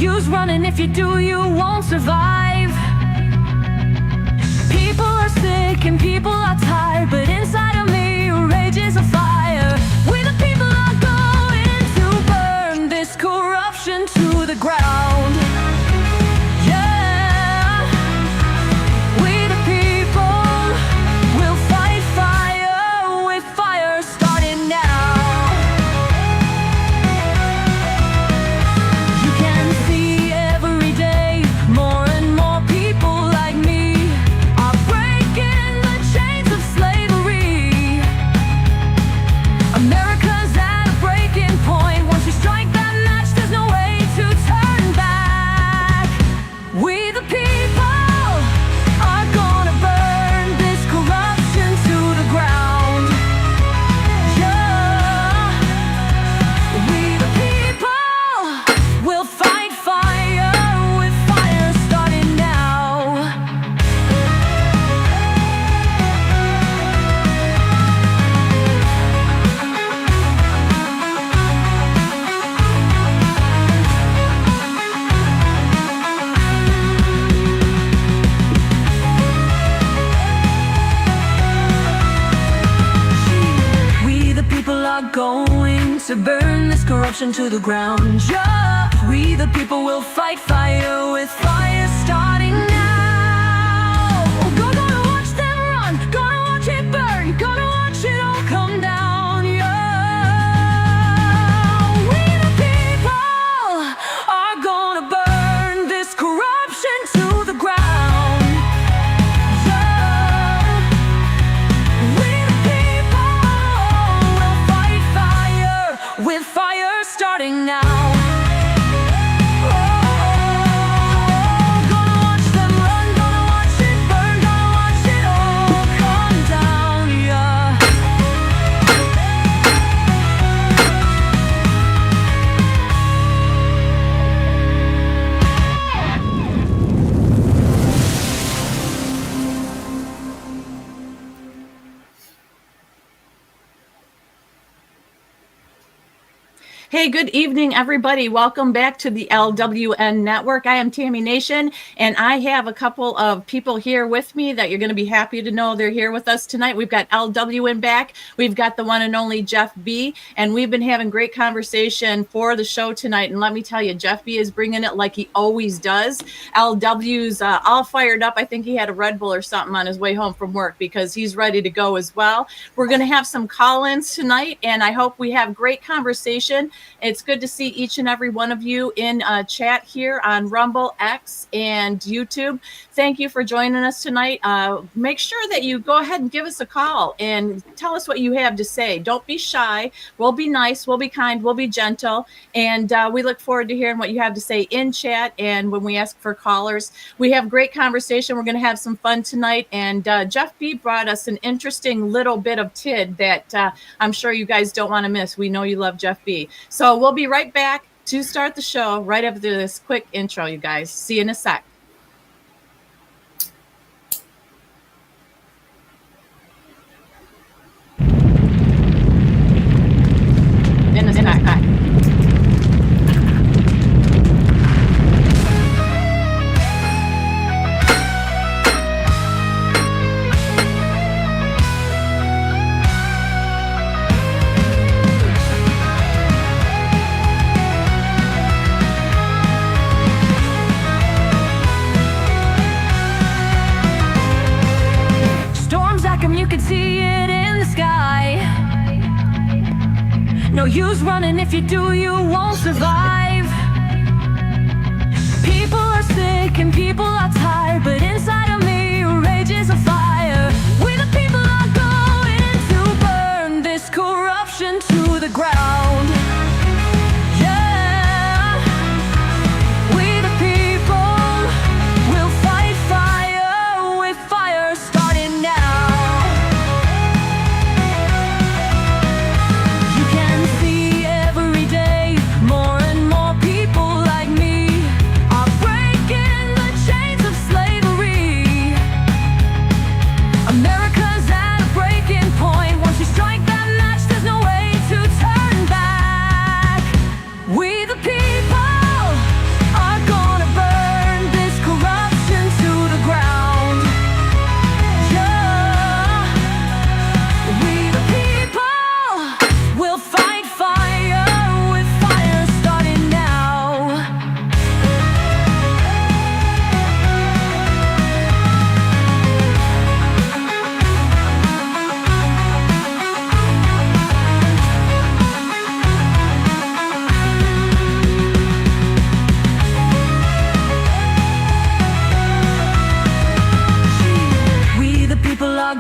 use running, if you do, you won't survive. People are sick and people are tired, but inside of me rages a fire. We the people are going to burn this corruption to the ground. Yeah, we the people will fight fire with fire starting now. You can see every day more and more people like me are breaking the chains of slavery. America's at a breaking point. Once we strike that match, there's no way to turn back. We the people are gonna burn this corruption to the ground. Yeah, we the people will fight fire with fire starting now. We the people are going to burn this corruption to the ground. Yeah, we the people will fight fire with fire starting now. Gonna watch them run, gonna watch it burn, gonna watch it all come down. Yeah, we the people are gonna burn this corruption to the ground. Yeah, we the people will fight fire with fire starting now. Gonna watch them run, gonna watch it burn, gonna watch it all come down. Yeah. Hey, good evening, everybody. Welcome back to the LWN Network. I am Tammy Nation, and I have a couple of people here with me that you're going to be happy to know they're here with us tonight. We've got LWN back. We've got the one and only Jeff B, and we've been having great conversation for the show tonight. And let me tell you, Jeff B is bringing it like he always does. LW's all fired up. I think he had a Red Bull or something on his way home from work because he's ready to go as well. We're going to have some call-ins tonight, and I hope we have great conversation. It's good to see each and every one of you in chat here on Rumble, X, and YouTube. Thank you for joining us tonight. Make sure that you go ahead and give us a call and tell us what you have to say. Don't be shy. We'll be nice. We'll be kind. We'll be gentle. And we look forward to hearing what you have to say in chat and when we ask for callers. We have great conversation. We're going to have some fun tonight. And Jeff B brought us an interesting little bit of tid that I'm sure you guys don't want to miss. We know you love Jeff B. So we'll be right back to start the show right after this quick intro, you guys. See you in a sec. In a sec. You can see it in the sky. No use running, if you do, you won't survive. People are sick and people are tired, but inside of me rages a fire. We the people are going to burn this corruption to the ground. Yeah, we the people will fight fire with fire starting now. More and more people like me are breaking the chains of slavery.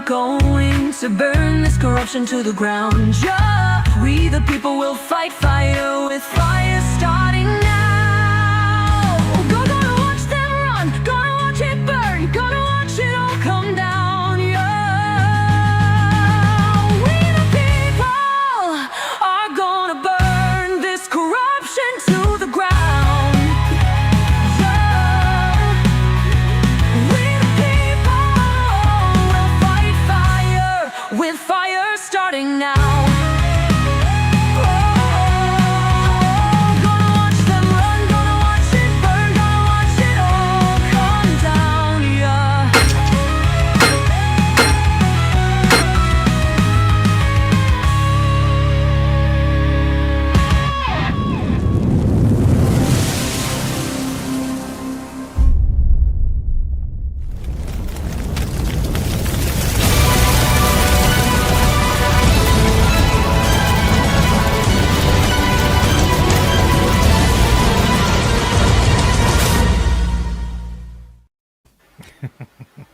are going to burn this corruption to the ground. Yeah, we the people will fight fire with fire starting now. Gonna watch them run, gonna watch it burn, gonna watch it all come down. Yeah, we the people are gonna burn this corruption to the ground. With fire starting now. Oh, gonna watch them run, gonna watch it burn, gonna watch it all come down, yeah.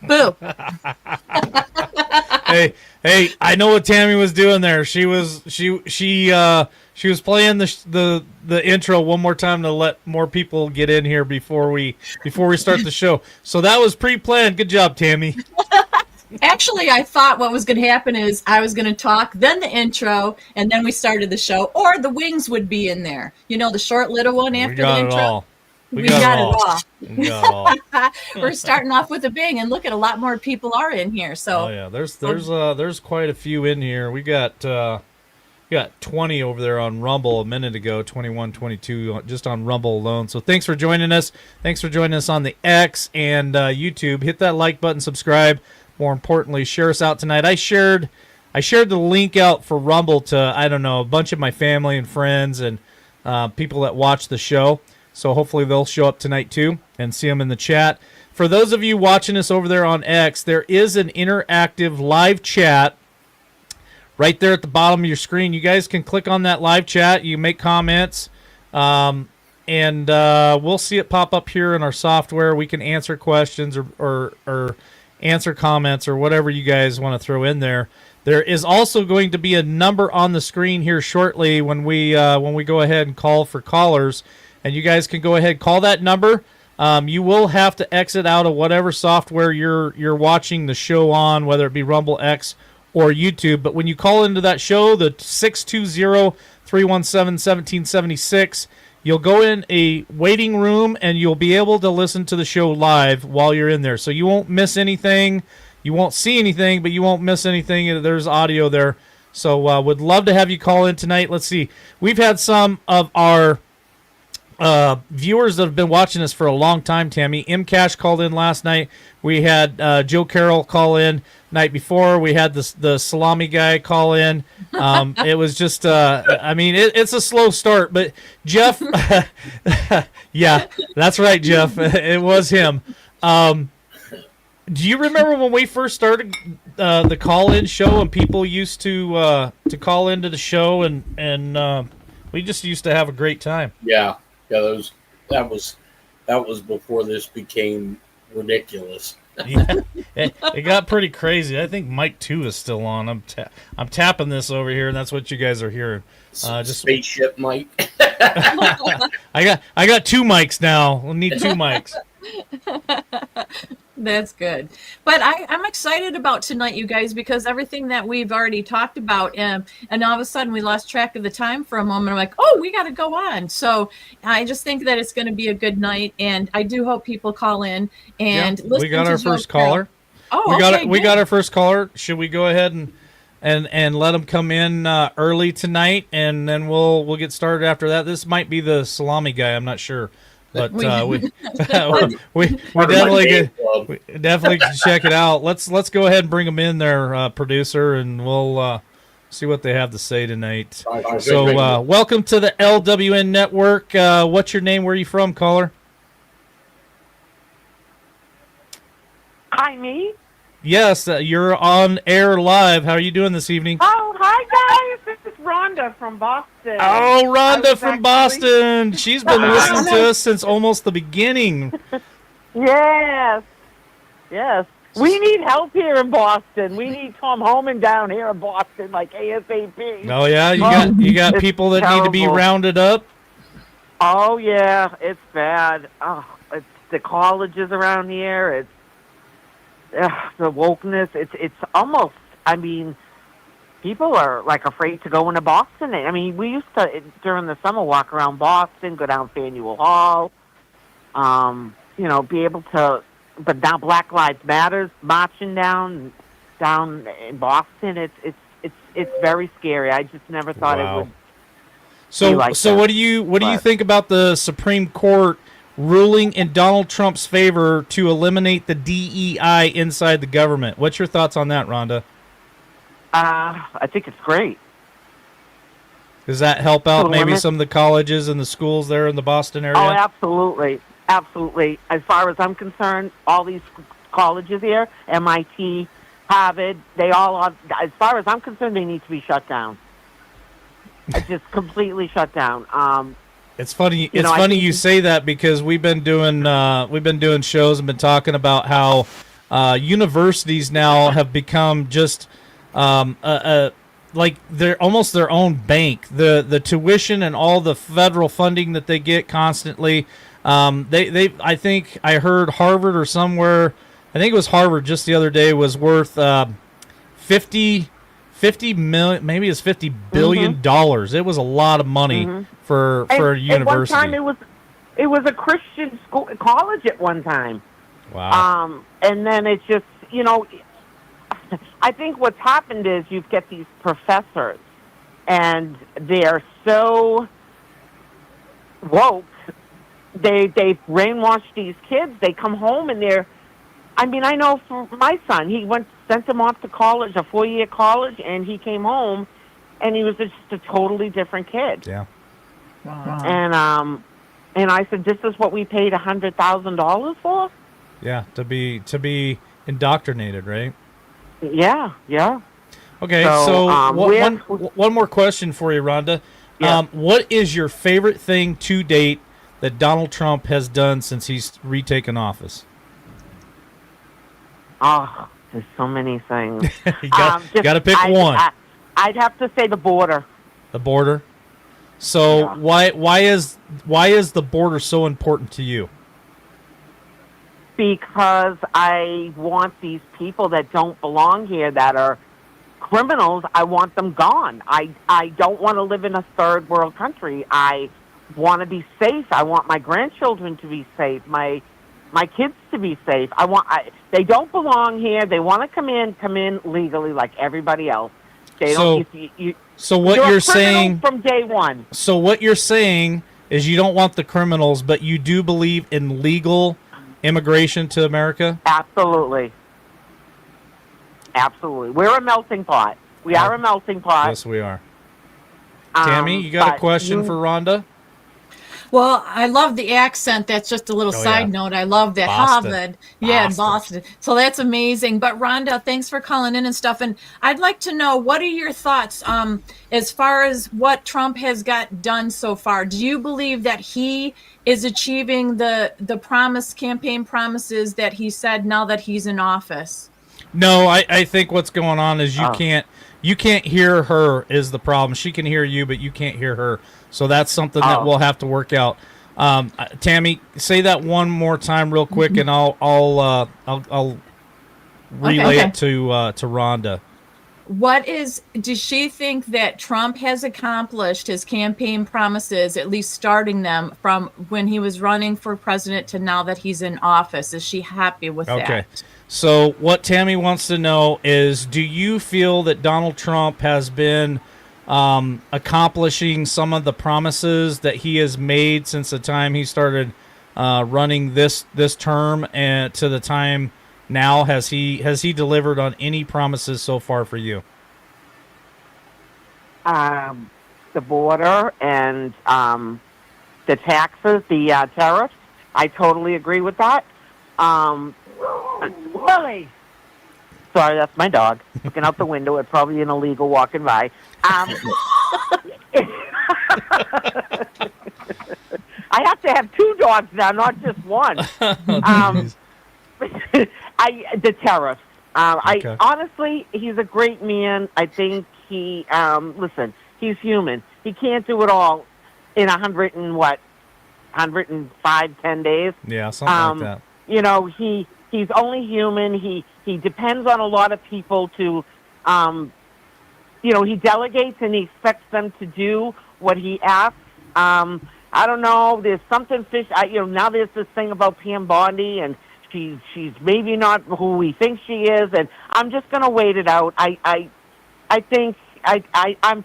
Boo. Hey, I know what Tammy was doing there. She was playing the intro one more time to let more people get in here before we start the show. So that was pre-planned. Good job, Tammy. Actually, I thought what was going to happen is I was going to talk, then the intro, and then we started the show, or the wings would be in there. You know, the short little one after the intro. It all. We got it all. We got it all. We're starting off with a bang, and look at a lot more people are in here. So Oh yeah, there's quite a few in here. We got 20 over there on Rumble a minute ago, 21, 22 just on Rumble alone. So thanks for joining us. Thanks for joining us on the X and YouTube. Hit that like button, subscribe. More importantly, share us out tonight. I shared the link out for Rumble to, I don't know, a bunch of my family and friends and people that watch the show. So hopefully they'll show up tonight too and see them in the chat. For those of you watching us over there on X, there is an interactive live chat right there at the bottom of your screen. You guys can click on that live chat. You make comments, and we'll see it pop up here in our software. We can answer questions or answer comments or whatever you guys want to throw in there. There is also going to be a number on the screen here shortly when we go ahead and call for callers. And you guys can go ahead and call that number. You will have to exit out of whatever software you're watching the show on, whether it be Rumble, X, or YouTube. But when you call into that show, the 620-317-1776, you'll go in a waiting room and you'll be able to listen to the show live while you're in there. So you won't miss anything. You won't see anything, but you won't miss anything. There's audio there. So would love to have you call in tonight. Let's see. We've had some of our viewers that have been watching us for a long time, Tammy. M. Cash called in last night. We had Joe Carroll call in night before. We had the salami guy call in. It was just, it's a slow start. But Jeff, yeah, that's right, Jeff. It was him. Do you remember when we first started the call-in show and people used to call into the show and we just used to have a great time? Yeah. Yeah, that was before this became ridiculous. Yeah, it got pretty crazy. I think Mike 2 is still on. I'm tapping this over here, and that's what you guys are hearing. Just spaceship Mike. I got 2 mics now. We'll need 2 mics. That's good. But I'm excited about tonight, you guys, because everything that we've already talked about, and all of a sudden we lost track of the time for a moment. I'm like, oh, we got to go on. So I just think that it's going to be a good night, and I do hope people call in and listen. We got to our Joe first Carroll. caller. Oh, we got our first caller. Should we go ahead and let them come in early tonight, and then we'll get started after that? This might be the salami guy. I'm not sure. But we definitely can check it out. Let's go ahead and bring them in there, producer, and we'll see what they have to say tonight. So welcome to the LWN Network. What's your name? Where are you from, caller? Hi, me? Yes, you're on air live. How are you doing this evening? Oh, hi, guys. This is Rhonda from Boston. Oh, Rhonda from Boston. She's been listening to us since almost the beginning. Yes. Yes. We need help here in Boston. We need Tom Homan down here in Boston, like ASAP. Oh yeah, you got It's people that need to be terrible. rounded up. Oh yeah, it's bad. Oh, it's the colleges around here. It's the wokeness. It's almost. I mean, people are like afraid to go into Boston. I mean, we used to during the summer walk around Boston, go down Faneuil Hall. Be able to. But now Black Lives Matters marching down in Boston. It's very scary. I just never thought it would. So like so that. what do you think about the Supreme Court ruling in Donald Trump's favor to eliminate the DEI inside the government? What's your thoughts on that, Rhonda? I think it's great. Does that help out To maybe limit- some of the colleges and the schools there in the Boston area? Oh, absolutely. Absolutely. As far as I'm concerned, all these colleges here, MIT, Harvard, they all are, as far as I'm concerned, they need to be shut down. Just completely shut down. It's funny. You know, I Funny think you say that because we've been doing shows and been talking about how universities now have become just like they're almost their own bank. The tuition and all the federal funding that they get constantly. They I think I heard Harvard or somewhere. I think it was Harvard just the other day was worth 50 million, maybe it's $50 billion. It was a lot of money for a university. At one time, it was a Christian school college at one time. Wow. And then it's just I think what's happened is you get these professors, and they're so woke. They brainwash these kids. They come home and they're. I mean, I know for my son, he sent him off to college, a 4-year college, and he came home, and he was just a totally different kid. Yeah. Wow. And I said, this is what we paid $100,000 for. Yeah. To be indoctrinated, right? Yeah. Okay. So, So, we're- one more question for you, Rhonda. Yeah. What is your favorite thing to date that Donald Trump has done since he's retaken office? Oh, there's so many things. You got to pick one. I'd have to say the border. The border. So Yeah. why is the border so important to you? Because I want these people that don't belong here, that are criminals, I want them gone. I don't want to live in a third world country. I want to be safe. I want my grandchildren to be safe. My kids to be safe. They don't belong here. They want to come in legally like everybody else. They don't. So what you're you're a criminal saying from day one. So what you're saying is you don't want the criminals, but you do believe in legal immigration to America? Absolutely. We're a melting pot. We are a melting pot. Yes, we are. Tammy, you got a but question for Rhonda? Well, I love the accent. That's just a little side note. I love that Boston. Harvard. Yeah, Boston. So that's amazing. But Rhonda, thanks for calling in and stuff. And I'd like to know, what are your thoughts as far as what Trump has got done so far? Do you believe that he is achieving the campaign promises that he said now that he's in office? No, I think what's going on is you can't hear her is the problem. She can hear you, but you can't hear her. So that's something that we'll have to work out. Tammy, say that one more time real quick, and I'll relay it to Rhonda. Does she think that Trump has accomplished his campaign promises, at least starting them from when he was running for president to now that he's in office? Is she happy with that? Okay. So what Tammy wants to know is, do you feel that Donald Trump has been accomplishing some of the promises that he has made since the time he started running this term and to the time now? Has he delivered on any promises so far for you? The border and the taxes, the tariffs. I totally agree with that. Willie. Sorry, that's my dog looking out the window. It's probably an illegal walking by. I have to have 2 dogs now, not just one. The tariffs. Okay. I honestly, he's a great man. I think he, listen, he's human. He can't do it all in 10 days. Yeah, something like that. You know, he's only human. He depends on a lot of people to, you know, he delegates and he expects them to do what he asks. I don't know. There's something you know, now there's this thing about Pam Bondi, and she's maybe not who we think she is, and I'm just gonna wait it out. I think I'm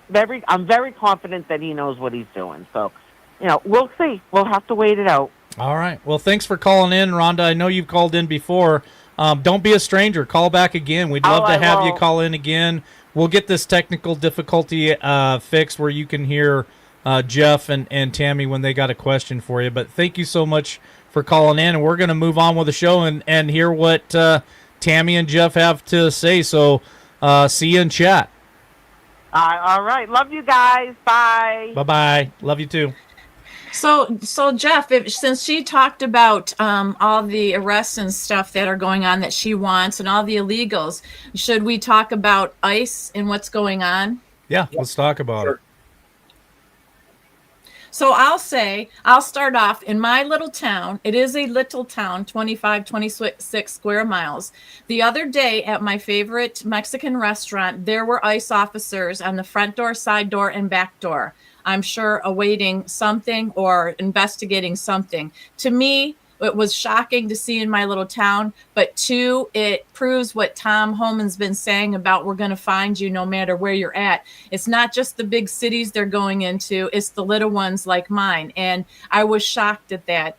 very confident that he knows what he's doing. So, you know, we'll see. We'll have to wait it out. All right. Well, thanks for calling in, Rhonda. I know you've called in before. Don't be a stranger. Call back again. We'd love to have you call in again. We'll get this technical difficulty fixed where you can hear Jeff and Tammy when they got a question for you. But thank you so much for calling in, and we're going to move on with the show and hear what Tammy and Jeff have to say. So see you in chat. All right. Love you guys. Bye. Bye-bye. Love you too. So Jeff, since she talked about all the arrests and stuff that are going on that she wants and all the illegals, should we talk about ICE and what's going on? Yeah, let's talk about it. So I'll start off in my little town. It is a little town, 26 square miles. The other day at my favorite Mexican restaurant, there were ICE officers on the front door, side door, and back door. I'm sure awaiting something or investigating something. To me, it was shocking to see in my little town, but two, it proves what Tom Homan's been saying about we're going to find you no matter where you're at. It's not just the big cities they're going into, it's the little ones like mine. And I was shocked at that,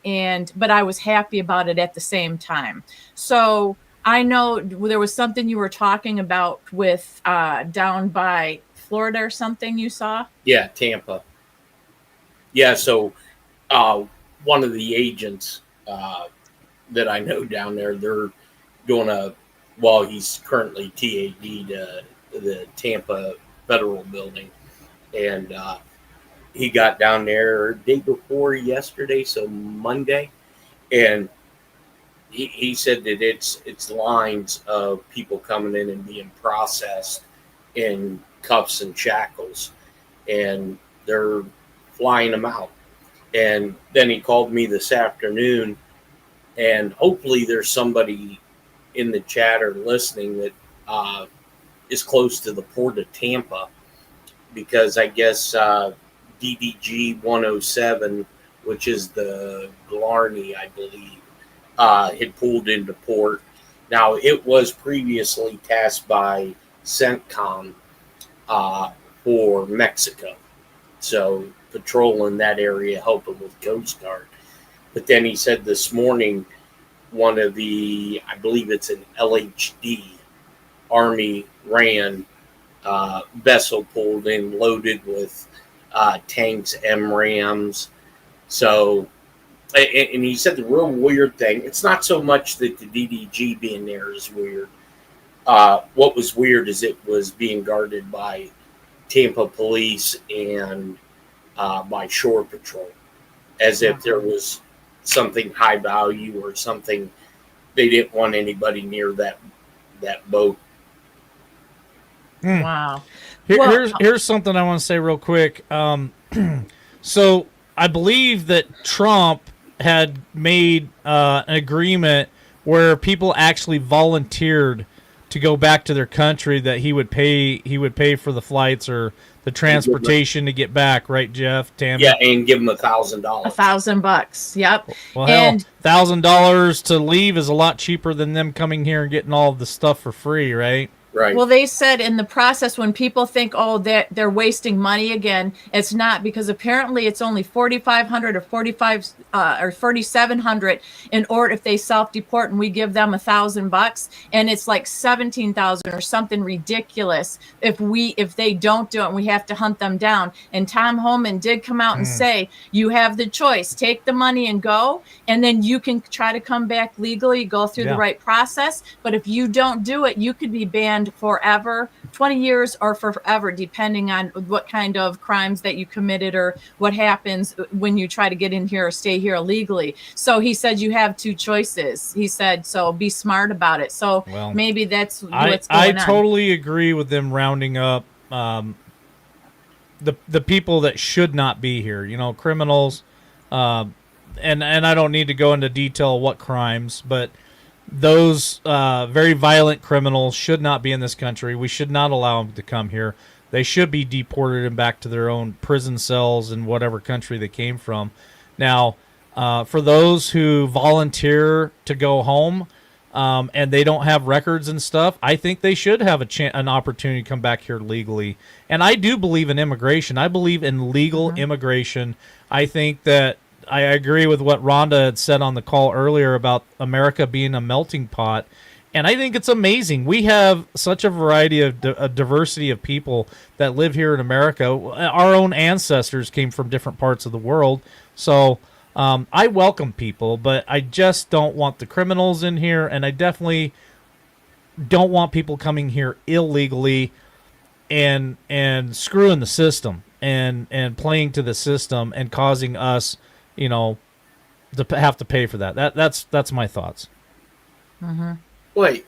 but I was happy about it at the same time. So I know there was something you were talking about with down by Florida or something you saw? Yeah, Tampa. Yeah, so one of the agents that I know down there, they're doing he's currently TAD the Tampa Federal Building, and he got down there day before yesterday, so Monday, and he said that it's lines of people coming in and being processed in cuffs and shackles, and they're flying them out. And then he called me this afternoon, and hopefully there's somebody in the chat or listening that is close to the port of Tampa, because I guess DDG 107, which is the Blarney, I believe, had pulled into port. Now, it was previously tasked by CENTCOM for Mexico, so patrolling that area, helping with Coast Guard. But then he said this morning, one of the, I believe it's an LHD Army ran vessel pulled in, loaded with tanks, MRAMs. So, and he said the real weird thing, it's not so much that the DDG being there is weird. What was weird is it was being guarded by Tampa police and by Shore Patrol, as if there was something high value or something. They didn't want anybody near that boat. Wow. Here's something I want to say real quick. So I believe that Trump had made an agreement where people actually volunteered to go back to their country, that he would pay for the flights or the transportation to get back, right, Jeff? Tammy? Yeah, and give them $1,000. $1,000. Yep. Well, hell, $1,000 to leave is a lot cheaper than them coming here and getting all of the stuff for free, right? Right. Well, they said in the process, when people think, oh, that they're wasting money again, it's not, because apparently it's only $4,500 or $4,700 in order if they self-deport, and we give them $1,000, and it's like $17,000 or something ridiculous if they don't do it, and we have to hunt them down. And Tom Homan did come out and say, you have the choice, take the money and go, and then you can try to come back legally, go through the right process. But if you don't do it, you could be banned forever 20 years or forever, depending on what kind of crimes that you committed or what happens when you try to get in here or stay here illegally. So he said you have two choices. He said, so be smart about it. So Well, maybe that's I what's going on. totally agree with them rounding up the people that should not be here. You know, criminals, and I don't need to go into detail what crimes, but those very violent criminals should not be in this country. We should not allow them to come here. They should be deported and back to their own prison cells in whatever country they came from. Now, for those who volunteer to go home and they don't have records and stuff, I think they should have an opportunity to come back here legally. And I do believe in immigration. I believe in legal immigration. I think that I agree with what Rhonda had said on the call earlier about America being a melting pot. And I think it's amazing. We have such a variety of a diversity of people that live here in America. Our own ancestors came from different parts of the world. So I welcome people, but I just don't want the criminals in here. And I definitely don't want people coming here illegally and screwing the system and playing to the system and causing us, you know, to have to pay for that. That's my thoughts. Wait,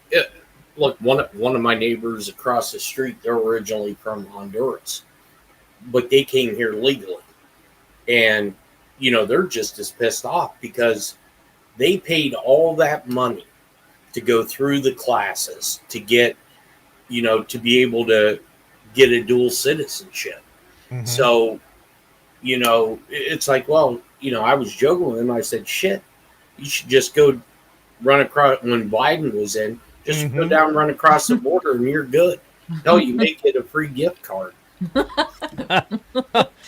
look, one of my neighbors across the street, they're originally from Honduras, but they came here legally. And, you know, they're just as pissed off because they paid all that money to go through the classes to get, you know, to be able to get a dual citizenship. So, you know, it's like, well, you know, I was joking with him. I said, shit, you should just go run across when Biden was in, just go down, run across the border and you're good. Hell, you may get a free gift card.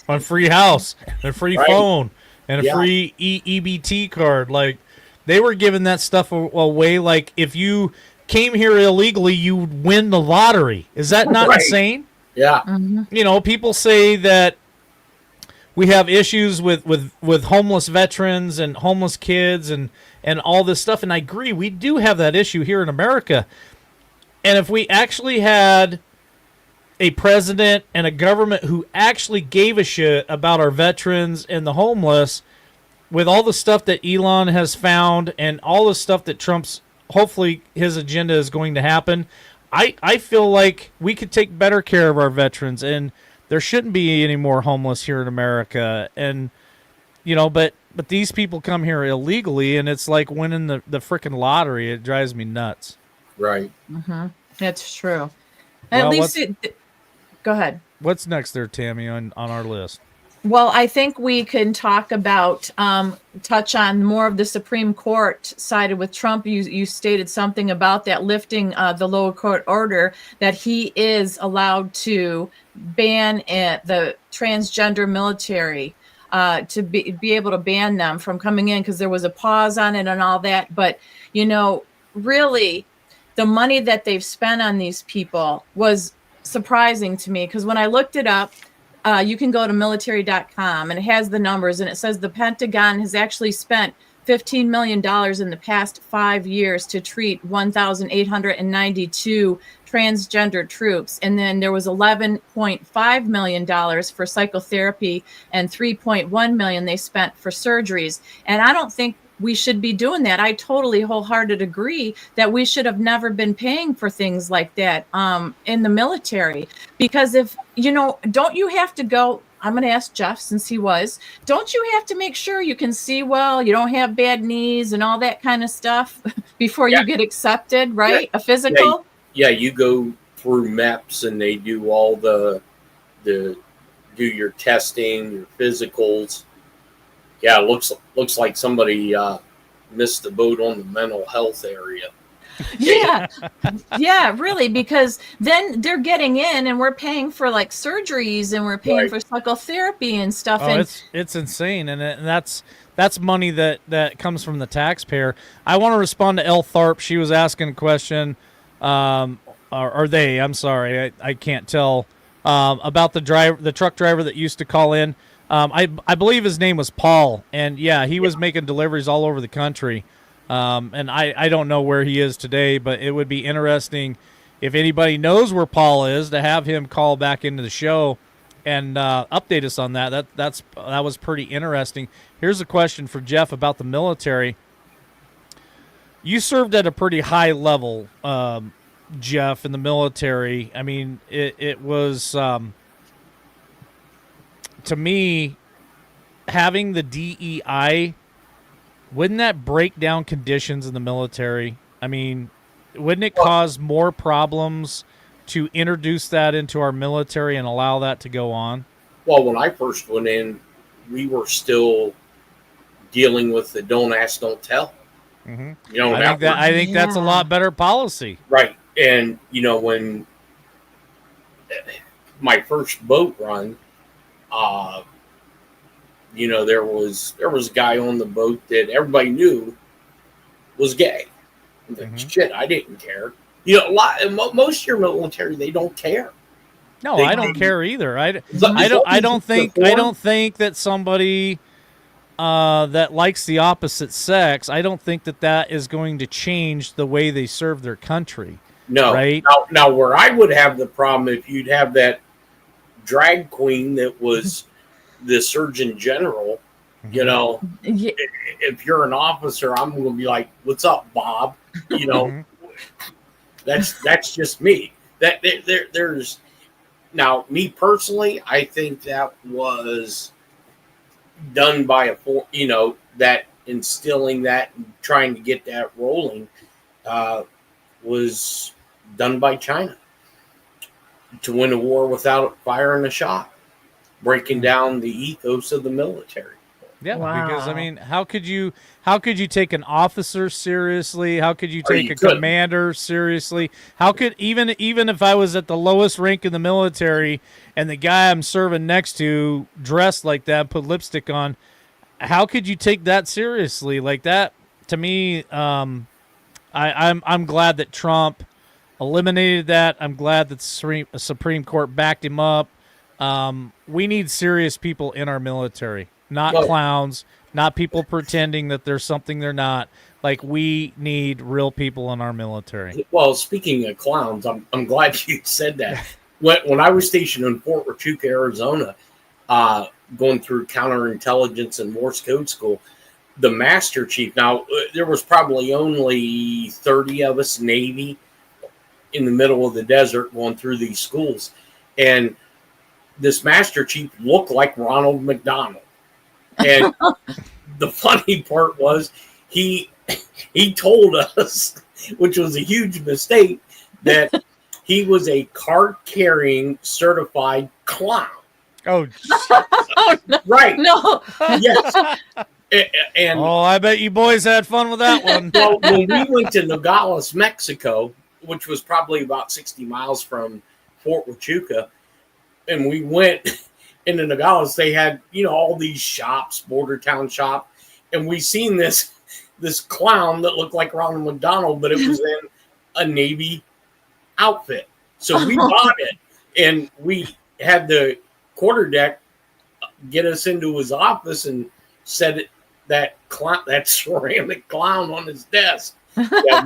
A free house, a free Right. phone, and a free EBT card. Like, they were giving that stuff away. Like, if you came here illegally, you would win the lottery. Is that not Right. insane? Yeah. You know, people say that we have issues with homeless veterans and homeless kids and all this stuff. And I agree, we do have that issue here in America. And if we actually had a president and a government who actually gave a shit about our veterans and the homeless, with all the stuff that Elon has found and all the stuff that Trump's, hopefully his agenda is going to happen, I feel like we could take better care of our veterans, and there shouldn't be any more homeless here in America. And, you know, but these people come here illegally, and it's like winning the freaking lottery. It drives me nuts. Right. That's true. Well, At least go ahead. What's next there, Tammy, on our list? Well, I think we can talk about, touch on more of the Supreme Court sided with Trump. You stated something about that, lifting the lower court order that he is allowed to ban the transgender military, to be able to ban them from coming in, because there was a pause on it and all that. But, you know, really, the money that they've spent on these people was surprising to me, because when I looked it up, you can go to military.com and it has the numbers, and it says the Pentagon has actually spent $15 million in the past 5 years to treat 1,892 transgender troops. And then there was $11.5 million for psychotherapy and $3.1 million they spent for surgeries. And I don't think we should be doing that. I totally wholeheartedly agree that we should have never been paying for things like that in the military. Because if, you know, don't you have to go, I'm going to ask Jeff since he was, don't you have to make sure you can see well, you don't have bad knees and all that kind of stuff before you get accepted, right? A physical? Yeah, you go through MEPS and they do all do your testing, your physicals. Yeah, it looks like somebody missed the boat on the mental health area. Yeah. Yeah, really, because then they're getting in and we're paying for like surgeries and we're paying for psychotherapy and stuff. Oh, and it's insane. And that's money that comes from the taxpayer. I want to respond to Elle Tharp. She was asking a question, or they, I'm sorry, I can't tell, about the truck driver that used to call in. I believe his name was Paul, and yeah, he was making deliveries all over the country. And I don't know where he is today, but it would be interesting if anybody knows where Paul is, to have him call back into the show and update us on that. That was pretty interesting. Here's a question for Jeff about the military. You served at a pretty high level, Jeff, in the military. I mean, it was, to me, having the DEI, wouldn't that break down conditions in the military? I mean, wouldn't it cause more problems to introduce that into our military and allow that to go on? Well, when I first went in, we were still dealing with the don't ask, don't tell. Mm-hmm. You know, I think that's a lot better policy. Right. And, you know, when my first boat run, you know, there was a guy on the boat that everybody knew was gay. Like, shit, I didn't care. You know, most of your military, they don't care. No, I don't care either. I don't think that somebody that likes the opposite sex, I don't think that is going to change the way they serve their country. No. Right? Now, where I would have the problem, if you'd have that drag queen that was the Surgeon General, you know, if you're an officer, I'm going to be like, "What's up, Bob?" You know, that's just me. There's now me personally, I think that was done by that instilling that and trying to get that rolling was done by China to win a war without firing a shot, breaking down the ethos of the military. Yeah, Wow. because I mean, how could you take an officer seriously? How could you take commander seriously? How could even if I was at the lowest rank in the military and the guy I'm serving next to dressed like that, put lipstick on, how could you take that seriously? Like that, to me, I'm glad that Trump eliminated that. I'm glad that the Supreme Court backed him up. We need serious people in our military. Not clowns, not people pretending that there's something they're not. Like, we need real people in our military. Well, speaking of clowns, I'm glad you said that. When I was stationed in Fort Huachuca, Arizona, going through counterintelligence and Morse code school, the Master Chief, now there was probably only 30 of us Navy in the middle of the desert going through these schools. And this Master Chief looked like Ronald McDonald. And the funny part was he told us, which was a huge mistake, that he was a card-carrying certified clown. Oh, no. Right. No. Yes. And I bet you boys had fun with that one. well, when we went to Nogales, Mexico, which was probably about 60 miles from Fort Huachuca, and we went into Nogales, they had, all these shops, border town shop, and we seen this clown that looked like Ronald McDonald, but it was in a Navy outfit. So we bought it, and we had the quarterdeck get us into his office and set that ceramic clown on his desk. Yeah,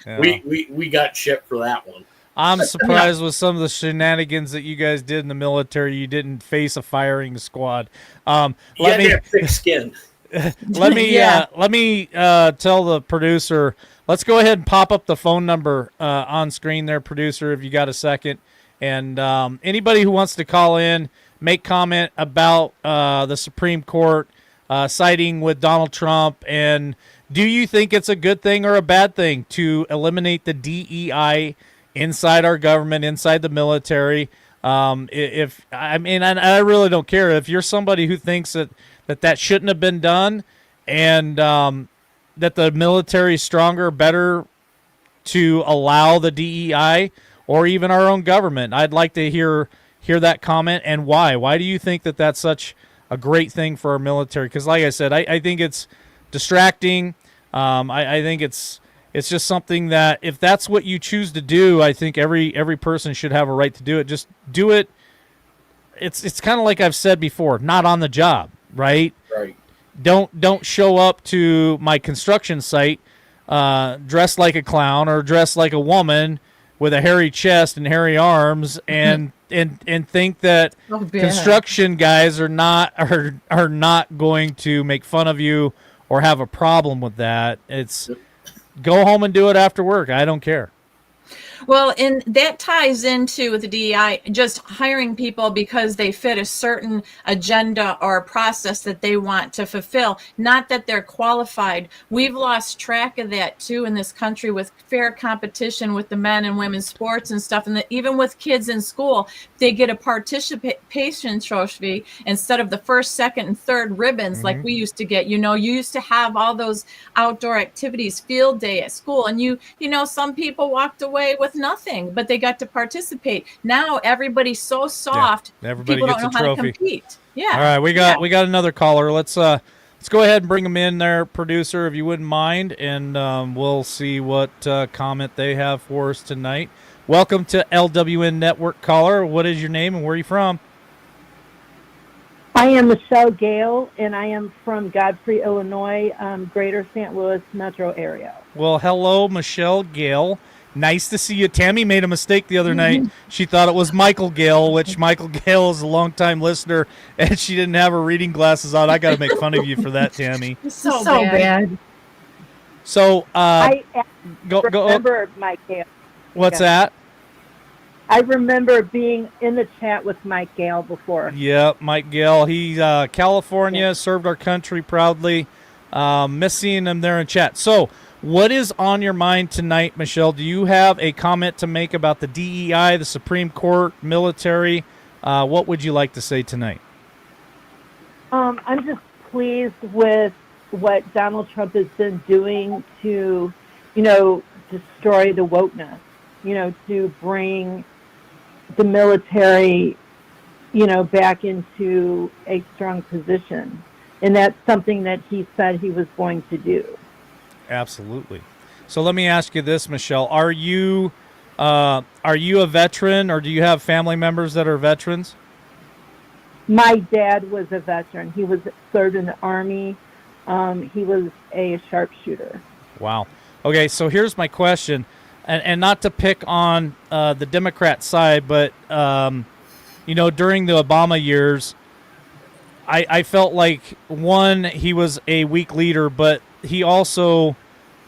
we got shit for that one. I'm surprised with some of the shenanigans that you guys did in the military. You didn't face a firing squad. Let me have thick skin. Let me tell the producer. Let's go ahead and pop up the phone number on screen there, producer, if you got a second. And anybody who wants to call in, make comment about the Supreme Court siding with Donald Trump, and do you think it's a good thing or a bad thing to eliminate the DEI inside our government, inside the military? I really don't care if you're somebody who thinks that shouldn't have been done, and that the military is stronger, better to allow the DEI or even our own government. I'd like to hear that comment, and why. Why do you think that that's such a great thing for our military? Because, like I said, I think it's distracting. I think it's just something that if that's what you choose to do, I think every person should have a right to do it. Just do it. It's kind of like I've said before, not on the job, right? Right. Don't show up to my construction site dressed like a clown or dressed like a woman with a hairy chest and hairy arms and think that Oh, bad. construction guys are not going to make fun of you or have a problem with that. It's go home and do it after work. I don't care. Well, and that ties into with the DEI, just hiring people because they fit a certain agenda or process that they want to fulfill, not that they're qualified. We've lost track of that too in this country with fair competition with the men and women's sports and stuff. And even with kids in school, they get a participation trophy instead of the first, second, and third ribbons like we used to get. You used to have all those outdoor activities, field day at school, and some people walked away with nothing, but they got to participate. Now everybody's so soft. Yeah, everybody people gets don't a know how to trophy. compete. Yeah. All right, we got another caller. Let's go ahead and bring them in there, producer, if you wouldn't mind, and we'll see what comment they have for us tonight. Welcome to LWN Network, caller. What is your name and where are you from? I am Michelle Gale, and I am from Godfrey, Illinois, greater St. Louis metro area. Well, hello, Michelle Gale. Nice to see you. Tammy made a mistake the other night. She thought it was Michael Gale, which Michael Gale is a longtime listener, and she didn't have her reading glasses on. I got to make fun of you for that, Tammy. So bad. So, I go. remember Mike Gale. What's that? I remember being in the chat with Mike Gale before. Yeah, Mike Gale. He's California, served our country proudly. Miss seeing him there in chat. So, what is on your mind tonight, Michelle? Do you have a comment to make about the DEI, the Supreme Court, military? What would you like to say tonight? I'm just pleased with what Donald Trump has been doing to, destroy the wokeness, to bring the military, back into a strong position. And that's something that he said he was going to do. Absolutely. So let me ask you this, Michelle. Are you a veteran, or do you have family members that are veterans? My dad was a veteran. He was served in the Army. He was a sharpshooter. Wow. Okay, so here's my question, and not to pick on the Democrat side, but during the Obama years, I felt like, one, he was a weak leader, but he also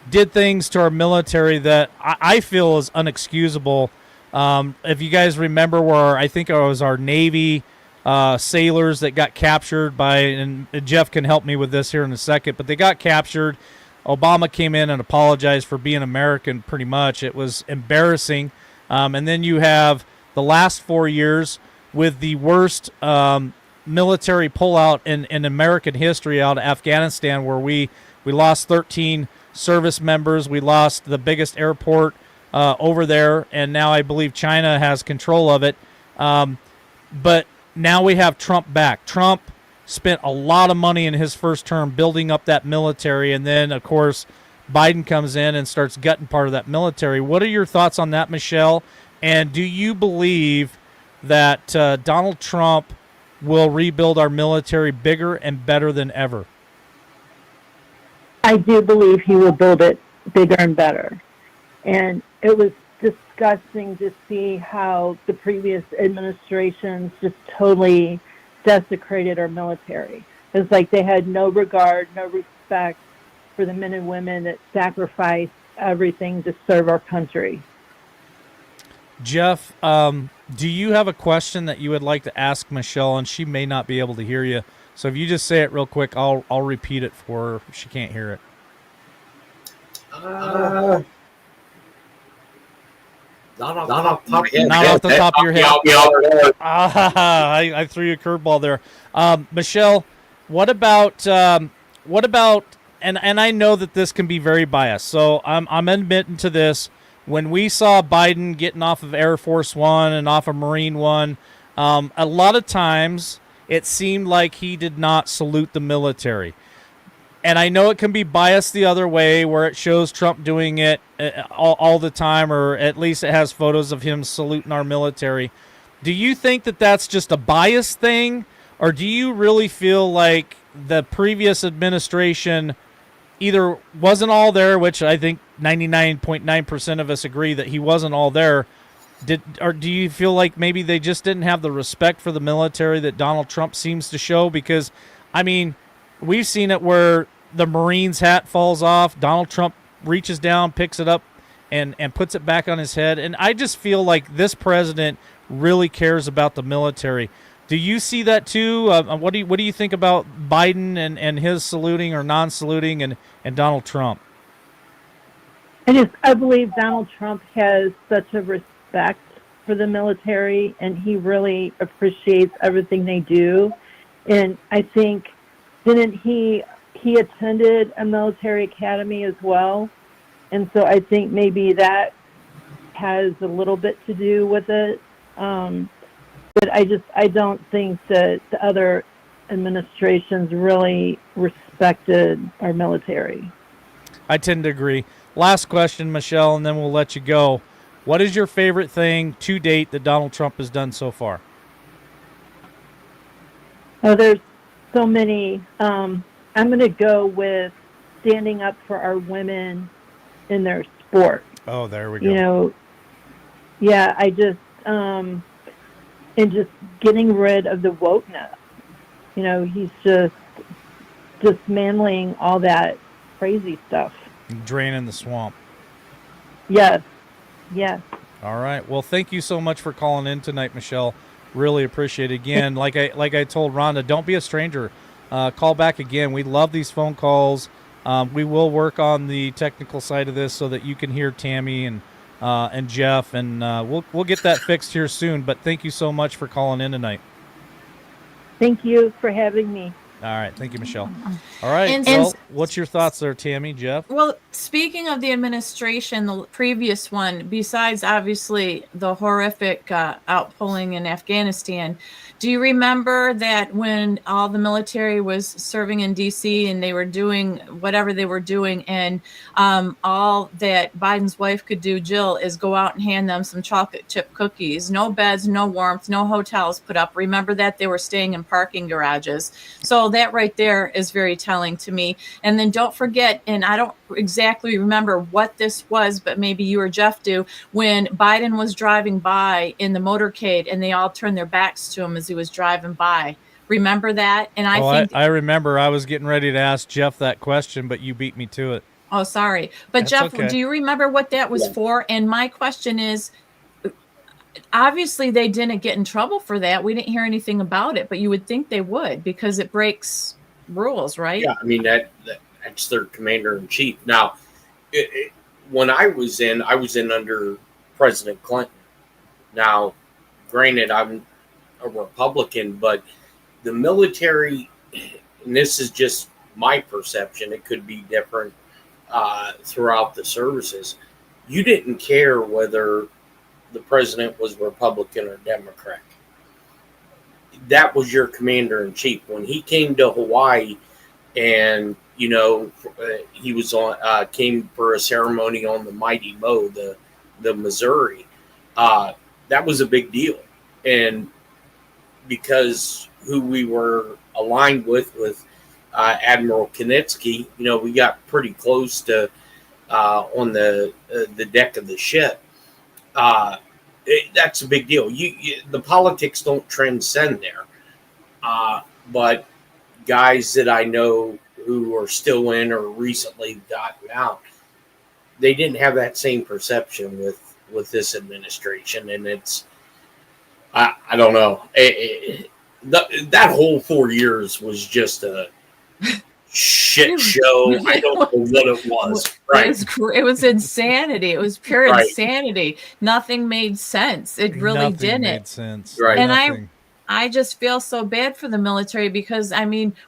did things to our military that I feel is unexcusable. If you guys remember where I think it was our Navy sailors that got captured by, and Jeff can help me with this here in a second, but they got captured. Obama came in and apologized for being American pretty much. It was embarrassing. And then you have the last 4 years with the worst military pullout in American history out of Afghanistan, where we lost 13 service members. We lost the biggest airport over there, and now I believe China has control of it. But now we have Trump back. Trump spent a lot of money in his first term building up that military, and then, of course, Biden comes in and starts gutting part of that military. What are your thoughts on that, Michelle? And do you believe that Donald Trump will rebuild our military bigger and better than ever? I do believe he will build it bigger and better. And it was disgusting to see how the previous administrations just totally desecrated our military. It's like they had no regard, no respect for the men and women that sacrificed everything to serve our country. Jeff, do you have a question that you would like to ask Michelle? And she may not be able to hear you. So if you just say it real quick, I'll repeat it for her if she can't hear it. Not off the top of your head. Not off the top of your head. Yeah. I threw you a curveball there. Michelle, what about, and I know that this can be very biased, so I'm admitting to this. When we saw Biden getting off of Air Force One and off of Marine One, a lot of times it seemed like he did not salute the military. And I know it can be biased the other way, where it shows Trump doing it all the time, or at least it has photos of him saluting our military. Do you think that that's just a biased thing, or do you really feel like the previous administration either wasn't all there, which I think 99.9% of us agree that he wasn't all there. Or do you feel like maybe they just didn't have the respect for the military that Donald Trump seems to show? Because, I mean, we've seen it where the Marine's hat falls off. Donald Trump reaches down, picks it up, and puts it back on his head. And I just feel like this president really cares about the military. Do you see that too? What do you think about Biden and his saluting or non-saluting and Donald Trump? I believe Donald Trump has such a respect for the military, and he really appreciates everything they do. And I think, didn't he attended a military academy as well? And so I think maybe that has a little bit to do with it. But I don't think that the other administrations really respected our military. I tend to agree. Last question, Michelle, and then we'll let you go. What is your favorite thing to date that Donald Trump has done so far? Oh, there's so many. I'm going to go with standing up for our women in their sport. Oh, there we go. You know, yeah, and just getting rid of the wokeness. You know, he's just dismantling all that crazy stuff. Draining the swamp. Yes. All right. Well, thank you so much for calling in tonight, Michelle. Really appreciate it. Again, like I told Rhonda, don't be a stranger. Call back again. We love these phone calls. We will work on the technical side of this so that you can hear Tammy and Jeff, and we'll get that fixed here soon. But thank you so much for calling in tonight. Thank you for having me. All right. Thank you, Michelle. All right. And- Well, what's your thoughts there, Tammy, Jeff? Well, speaking of the administration, the previous one, besides obviously the horrific outpolling in Afghanistan, do you remember that when all the military was serving in D.C. and they were doing whatever they were doing, and all that Biden's wife could do, Jill, is go out and hand them some chocolate chip cookies? No beds, no warmth, no hotels put up. Remember that? They were staying in parking garages. So that right there is very telling to me. And then don't forget, and I don't exactly remember what this was, but maybe you or Jeff do, when Biden was driving by in the motorcade and they all turned their backs to him as he was driving by. Remember that? And I remember. I was getting ready to ask Jeff that question, but you beat me to it. Oh, sorry. But That's Jeff, okay. do you remember what that was for? And my question is, obviously they didn't get in trouble for that. We didn't hear anything about it, but you would think they would, because it breaks rules, right? Yeah, I mean that's their commander in chief. Now, when I was in under President Clinton. Now, granted, I'm a Republican, but the military, and this is just my perception, it could be different throughout the services. You didn't care whether the president was Republican or Democrat. That was your commander in chief. When he came to Hawaii, and he was on came for a ceremony on the Mighty Mo, the Missouri. That was a big deal, and because who we were aligned with Admiral Knitsky, we got pretty close to on the deck of the ship. That's a big deal. The politics don't transcend there, but guys that I know who are still in or recently gotten out, they didn't have that same perception with this administration, and it's I don't know. That whole 4 years was just a shit show. I don't know what it was. Right? It was insanity. It was pure Right. insanity. Nothing made sense. It really Nothing didn't. made sense. Right. And Nothing. I just feel so bad for the military, because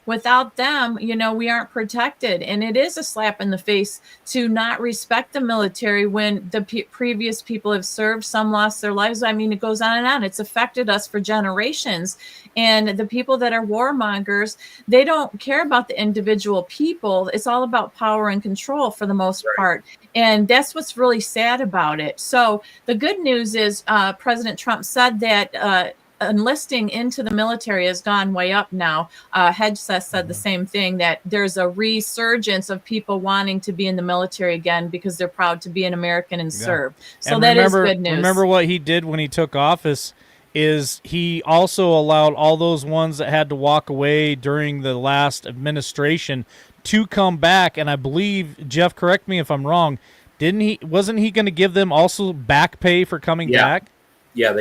without them, we aren't protected. And it is a slap in the face to not respect the military when the previous people have served, some lost their lives. It goes on and on. It's affected us for generations. And the people that are warmongers, they don't care about the individual people. It's all about power and control for the most part. And that's what's really sad about it. So the good news is President Trump said that enlisting into the military has gone way up now. Hedges said the same thing, that there's a resurgence of people wanting to be in the military again because they're proud to be an American and serve. So and that is remember, good news. remember what he did when he took office is he also allowed all those ones that had to walk away during the last administration to come back. And I believe, Jeff, correct me if I'm wrong, wasn't he going to give them also back pay for coming back? Yeah,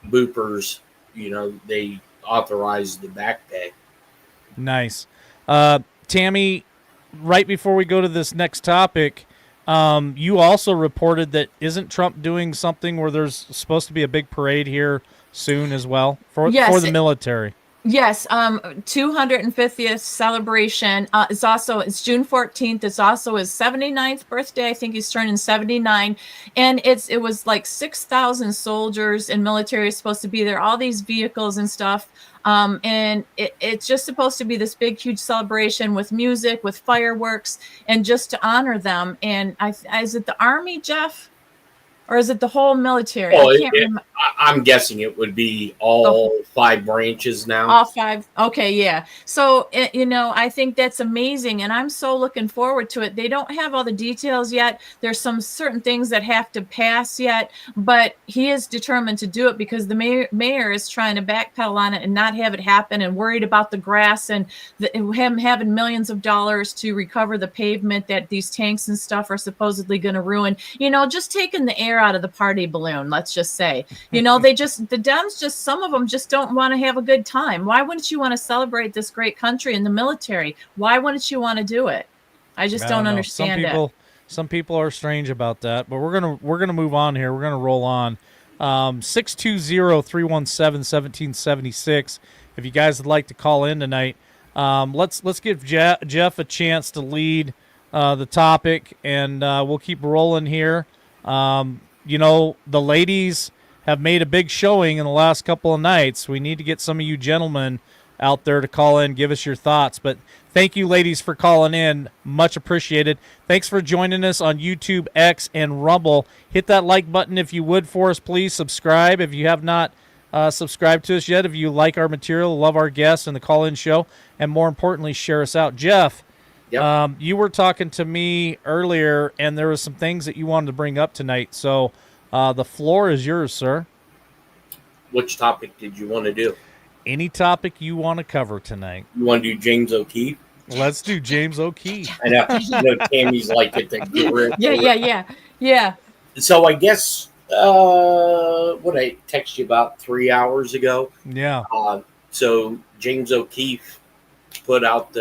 boopers, they authorized the back pay. Nice. Tammy, right before we go to this next topic, you also reported that isn't Trump doing something where there's supposed to be a big parade here soon as well for the military? Yes, 250th celebration. It's June 14th. It's also his 79th birthday. I think he's turning 79, and it was like 6,000 soldiers and military is supposed to be there. All these vehicles and stuff. And it's just supposed to be this big, huge celebration with music, with fireworks, and just to honor them. And is it the Army, Jeff? Or is it the whole military? Oh, I can't remember. I'm guessing it would be all 5 branches now. All 5. Okay, yeah. So, I think that's amazing, and I'm so looking forward to it. They don't have all the details yet. There's some certain things that have to pass yet, but he is determined to do it because the mayor is trying to backpedal on it and not have it happen, and worried about the grass and him having millions of dollars to recover the pavement that these tanks and stuff are supposedly going to ruin. Just taking the air out of the party balloon, let's just say. The Dems, some of them just don't want to have a good time. Why wouldn't you want to celebrate this great country and the military? Why wouldn't you want to do it? I just don't understand it. Some people are strange about that, but we're gonna move on here. We're gonna roll on. 620-317-1776. If you guys would like to call in tonight, let's give Jeff a chance to lead the topic, and we'll keep rolling here. The ladies have made a big showing in the last couple of nights. We need to get some of you gentlemen out there to call in, give us your thoughts. But thank you, ladies, for calling in. Much appreciated. Thanks for joining us on YouTube, X, and Rumble. Hit that like button if you would for us, please. Subscribe if you have not subscribed to us yet. If you like our material, love our guests and the call-in show, and more importantly, share us out. Jeff, Yep. You were talking to me earlier, and there were some things that you wanted to bring up tonight. So the floor is yours, sir. Which topic did you want to do? Any topic you want to cover tonight. You want to do James O'Keefe? Let's do James O'Keefe. I know. Tammy's like it. Yeah. So I guess what I texted you about 3 hours ago. Yeah. So James O'Keefe put out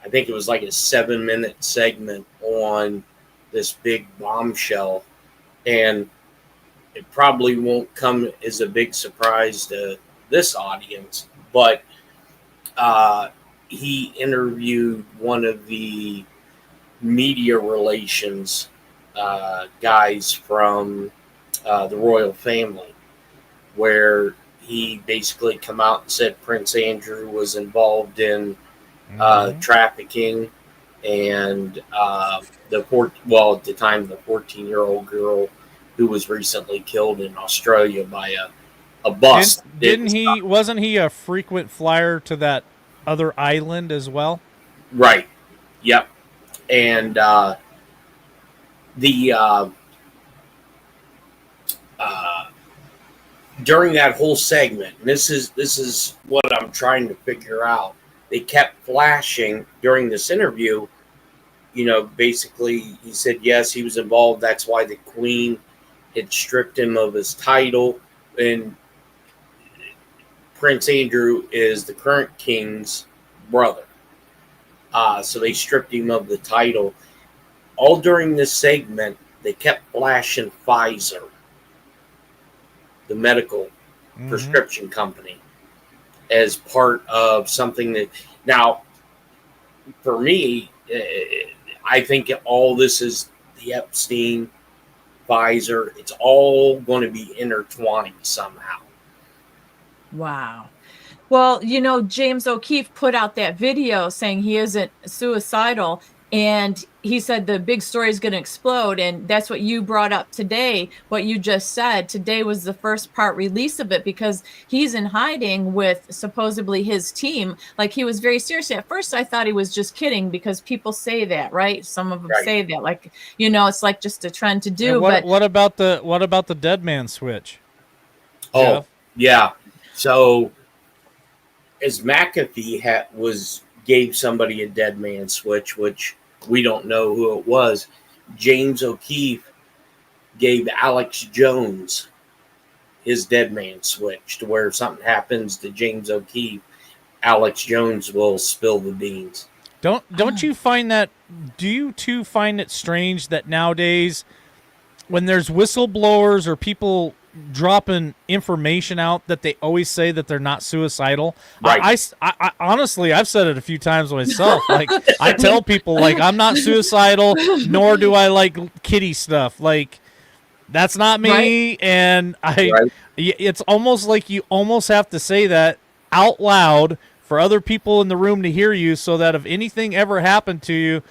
I think it was like a 7-minute segment on this big bombshell, and it probably won't come as a big surprise to this audience, but he interviewed one of the media relations guys from the royal family, where he basically come out and said Prince Andrew was involved in trafficking, and at the time, the 14-year-old girl who was recently killed in Australia by a bus. Wasn't he a frequent flyer to that other island as well? Right. Yep. And during that whole segment, and this is what I'm trying to figure out. They kept flashing during this interview. Basically, he said yes, he was involved. That's why the Queen had stripped him of his title, and Prince Andrew is the current king's brother. So they stripped him of the title. All during this segment, they kept flashing Pfizer, the medical prescription company, as part of something that, now, for me, I think all this is the Epstein, Pfizer. It's all going to be intertwined somehow. Wow. Well, James O'Keefe put out that video saying he isn't suicidal. And he said the big story is going to explode. And that's what you brought up today. What you just said today was the first part release of it, because he's in hiding with supposedly his team. Like, he was very serious. At first, I thought he was just kidding, because people say that, right? Some of them Right. say that, like, it's like just a trend to do. And But what about the dead man switch? Oh, Jeff? yeah. So, as McAfee gave somebody a dead man switch, which we don't know who it was, James O'Keefe gave Alex Jones his dead man switch, to where if something happens to James O'Keefe, Alex Jones will spill the beans. Don't you find that? Do you too find it strange that nowadays, when there's whistleblowers or people dropping information out, that they always say that they're not suicidal? Right. I honestly, I've said it a few times myself. Like, I tell people, like, I'm not suicidal, nor do I like kitty stuff. Like, that's not me. Right. And Right. it's almost like you almost have to say that out loud for other people in the room to hear you, so that if anything ever happened to you,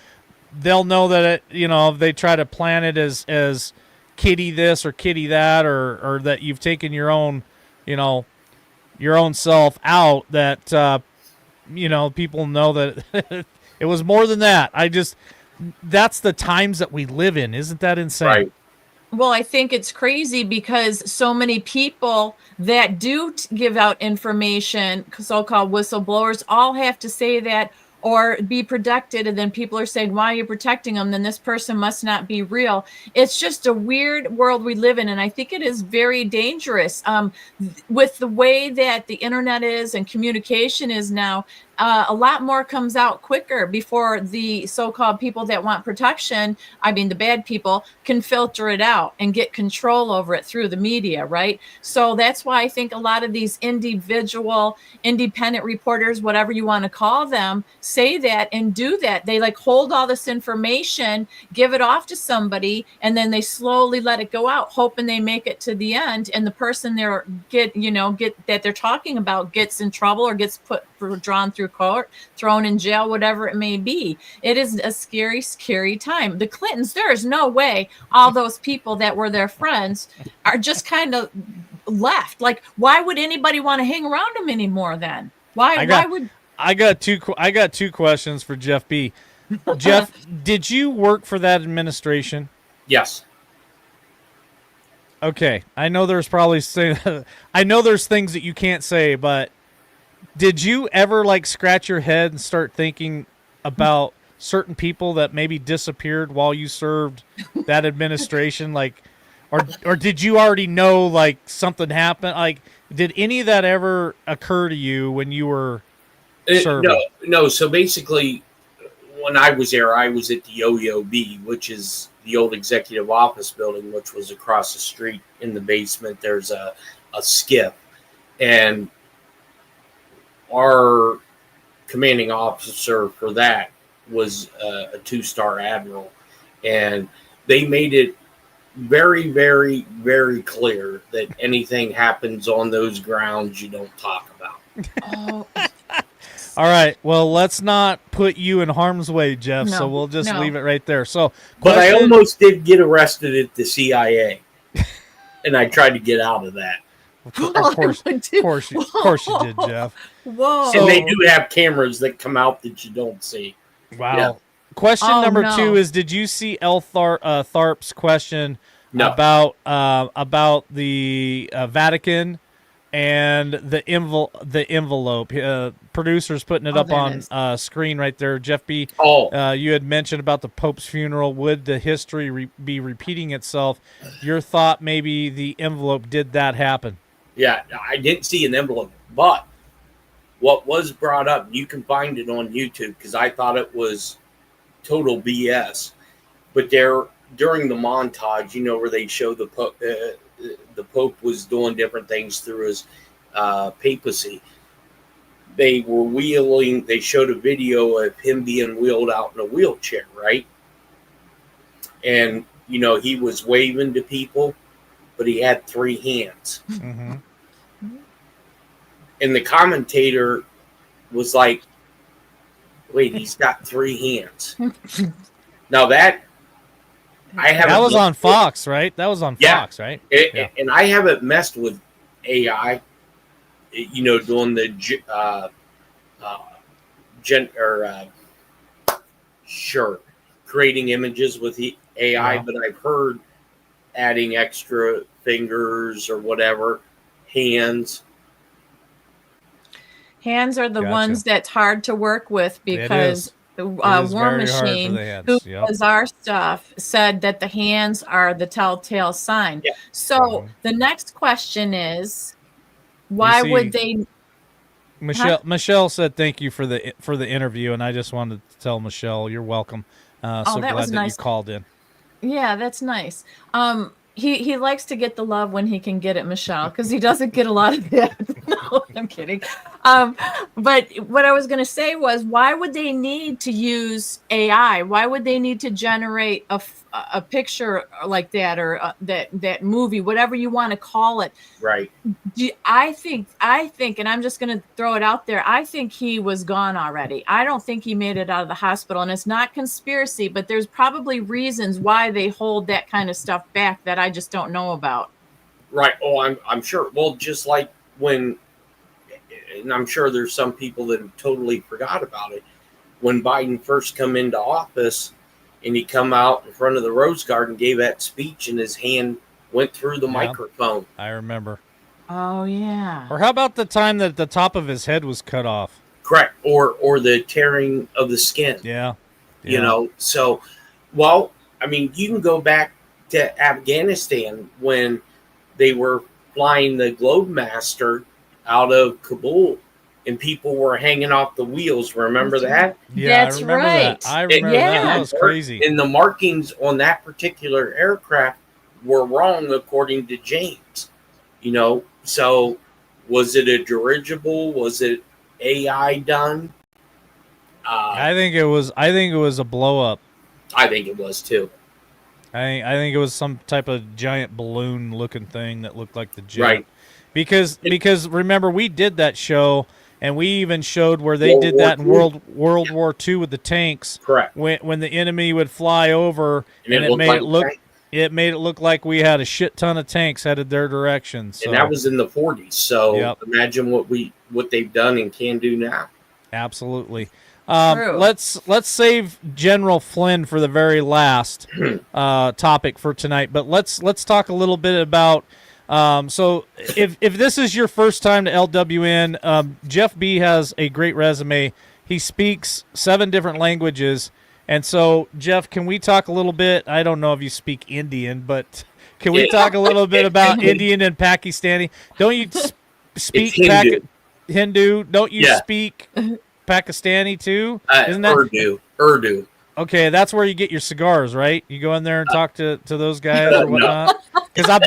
they'll know that it, if they try to plan it as kitty this or kitty that, or that you've taken your own self out, that people know that it was more than that. That's the times that we live in. Isn't that insane? Right. Well, I think it's crazy, because so many people that do give out information, so-called whistleblowers, all have to say that or be protected. And then people are saying, why are you protecting them? Then this person must not be real. It's just a weird world we live in. And I think it is very dangerous. With the way that the internet is and communication is now, a lot more comes out quicker before the so-called people that want protection, I mean the bad people, can filter it out and get control over it through the media, right? So that's why I think a lot of these independent reporters, whatever you want to call them, say that and do that. They like hold all this information, give it off to somebody, and then they slowly let it go out, hoping they make it to the end, and the person that they're talking about gets in trouble or gets drawn through court, thrown in jail, whatever it may be. It is a scary, scary time. The Clintons, there is no way all those people that were their friends are just kind of left. Like, why would anybody want to hang around them anymore then? I got two questions for Jeff B. Jeff, did you work for that administration? Yes. Okay, I know there's things that you can't say, but did you ever like scratch your head and start thinking about certain people that maybe disappeared while you served that administration? Like, or did you already know like something happened? Like, did any of that ever occur to you when you were serving? No. So basically, when I was there, I was at the OEOB, which is the old executive office building, which was across the street in the basement. There's a skiff, and our commanding officer for that was a 2-star admiral, and they made it very, very, very clear that anything happens on those grounds, you don't talk about. Oh. All right. Well, let's not put you in harm's way, Jeff. No, so we'll just no. leave it right there. So, But I almost did get arrested at the CIA, and I tried to get out of that. Of course you did, Jeff. Whoa. And they do have cameras that come out that you don't see. Wow. Yeah. Question Oh, number no. 2 is: did you see Tharp's question No. about the Vatican and the envelope? Producers putting it up there on it is. screen right there. Jeff B. Oh, You had mentioned about the Pope's funeral. Would the history be repeating itself? Your thought, maybe the envelope, did that happen? yeah, I didn't see an envelope, but what was brought up, you can find it on YouTube, because I thought it was total BS. But during the montage, where they show the Pope was doing different things through his papacy. They showed a video of him being wheeled out in a wheelchair, right? And, he was waving to people, but he had 3 hands. Mm-hmm. And the commentator was like, wait, he's got 3 hands. Now that I haven't. That was on messed with- Fox, right? That was on Yeah. Fox, right? And I haven't messed with AI. Doing the creating images with the AI, Yeah. but I've heard adding extra fingers or whatever, hands. Hands are the Gotcha. ones that's hard to work with because It is War very hard for Machine, the hands. who Yep. does our stuff, said that the hands are the telltale sign. Yeah. So the next question is, why see- would they? Michelle said thank you for the interview, and I just wanted to tell Michelle you're welcome. So that glad was that nice. you called in. Yeah, that's nice. He likes to get the love when he can get it, Michelle, because he doesn't get a lot of that. No, I'm kidding. But what I was going to say was, why would they need to use AI? Why would they need to generate a picture like that, or that movie, whatever you want to call it? Right. I think, and I'm just going to throw it out there, I think he was gone already. I don't think he made it out of the hospital, and it's not conspiracy, but there's probably reasons why they hold that kind of stuff back that I just don't know about. Right. Oh, I'm sure. Well, just like when, and I'm sure there's some people that have totally forgot about it. When Biden first come into office, and he come out in front of the Rose Garden, gave that speech, and his hand went through the microphone. I remember. Oh yeah. Or how about the time that the top of his head was cut off? Correct. Or the tearing of the skin. Yeah. So, well, I mean, you can go back to Afghanistan when they were flying the Globemaster out of Kabul, and people were hanging off the wheels. Remember that? Yeah, That's I remember right. that. I remember that. That was crazy. And the markings on that particular aircraft were wrong according to James. So was it a dirigible? Was it AI done? I think it was a blow up. I think it was too. I think it was some type of giant balloon looking thing that looked like the jet. Right. Because remember, we did that show, and we even showed where they World did War that in II. World War II with the tanks. Correct. When the enemy would fly over, and it looked made like it look tank. it made it look like we had a shit ton of tanks headed their direction. So. And that was in the 40s. So Yep. imagine what they've done and can do now. Absolutely. True. Let's save General Flynn for the very last topic for tonight. But let's talk a little bit about. So if this is your first time to LWN, Jeff B has a great resume. He speaks 7 different languages, and so Jeff, can we talk a little bit? I don't know if you speak Indian, but can we talk a little bit about Indian and Pakistani? Don't you speak Hindu. Hindu? Don't you Yeah. speak Pakistani too? Isn't that Urdu? okay? That's where you get your cigars, right? You go in there and talk to those guys or No. whatnot. Because I've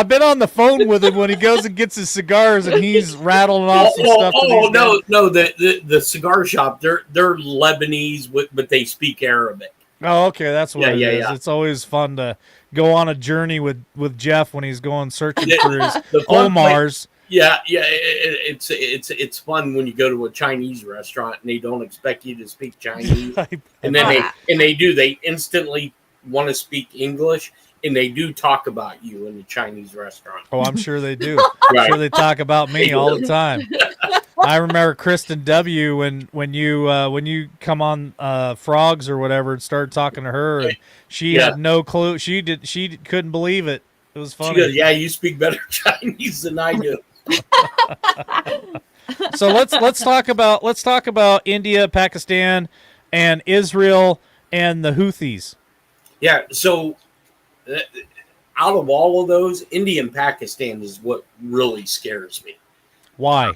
been on the phone with him when he goes and gets his cigars and he's rattling off some stuff. To these guys. No, the cigar shop, they're Lebanese, but they speak Arabic. Oh, okay, that's what it is. Yeah. It's always fun to go on a journey with Jeff when he's going searching for his The fun Omars. Yeah, it's fun when you go to a Chinese restaurant and they don't expect you to speak Chinese, and then they instantly want to speak English, and they do talk about you in the Chinese restaurant. Oh, I'm sure they do. I'm sure they talk about me all the time. I remember Kristen W. when you come on Frogs or whatever and started talking to her, and she had no clue. She couldn't believe it. It was funny. She goes, "Yeah, you speak better Chinese than I do." So let's talk about India, Pakistan, and Israel and the Houthis. Yeah, so out of all of those, India and Pakistan is what really scares me. Why?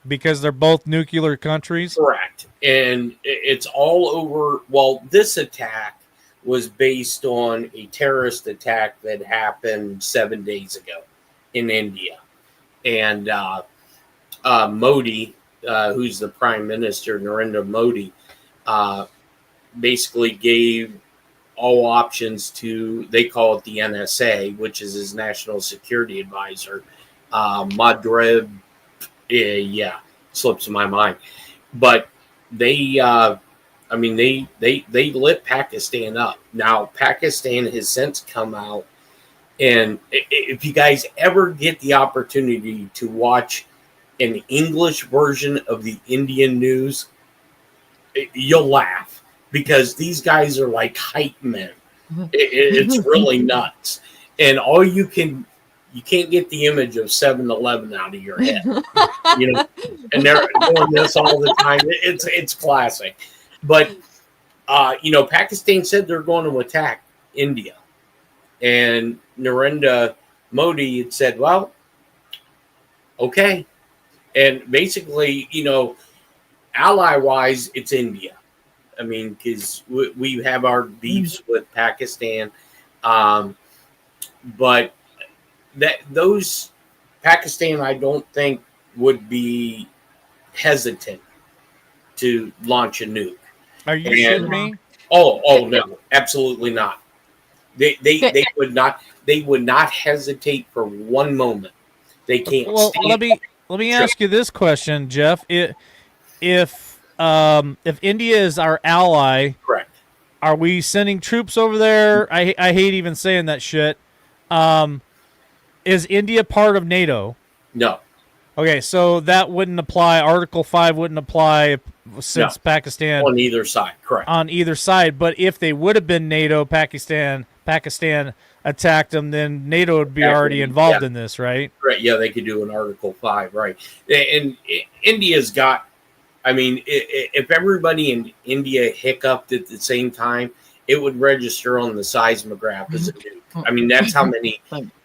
Because they're both nuclear countries? Correct. And it's all over. Well, this attack was based on a terrorist attack that happened 7 days ago in India. And Modi, who's the prime minister, Narendra Modi, basically gave all options to, they call it the NSA, which is his national security advisor, Madrib. Slips in my mind. But they I mean, they lit Pakistan up. Now, Pakistan has since come out, and if you guys ever get the opportunity to watch an English version of the Indian news, you'll laugh because these guys are like hype men. It's really nuts, and you can't get the image of 7-Eleven out of your head, and they're doing this all the time. It's classic, but Pakistan said they're going to attack India, and Narendra Modi had said, "Well, okay," and basically, ally-wise, it's India. I mean, because we have our beefs with Pakistan, but those Pakistan, I don't think would be hesitant to launch a nuke. Are you shitting me? Oh no, absolutely not. They would not. They would not hesitate for one moment. They can't. Well, let me ask you this question, Jeff. If India is our ally, Correct. are we sending troops over there? I hate even saying that shit. Is India part of NATO? No. Okay, so that wouldn't apply. Article 5 wouldn't apply since Pakistan on either side. Correct. On either side, but if they would have been NATO, Pakistan attacked them, then NATO would be already involved in this, right? Right. Yeah, they could do an Article 5, right? And India's got. I mean, if everybody in India hiccuped at the same time, it would register on the seismograph as a nuke. I mean, that's how many.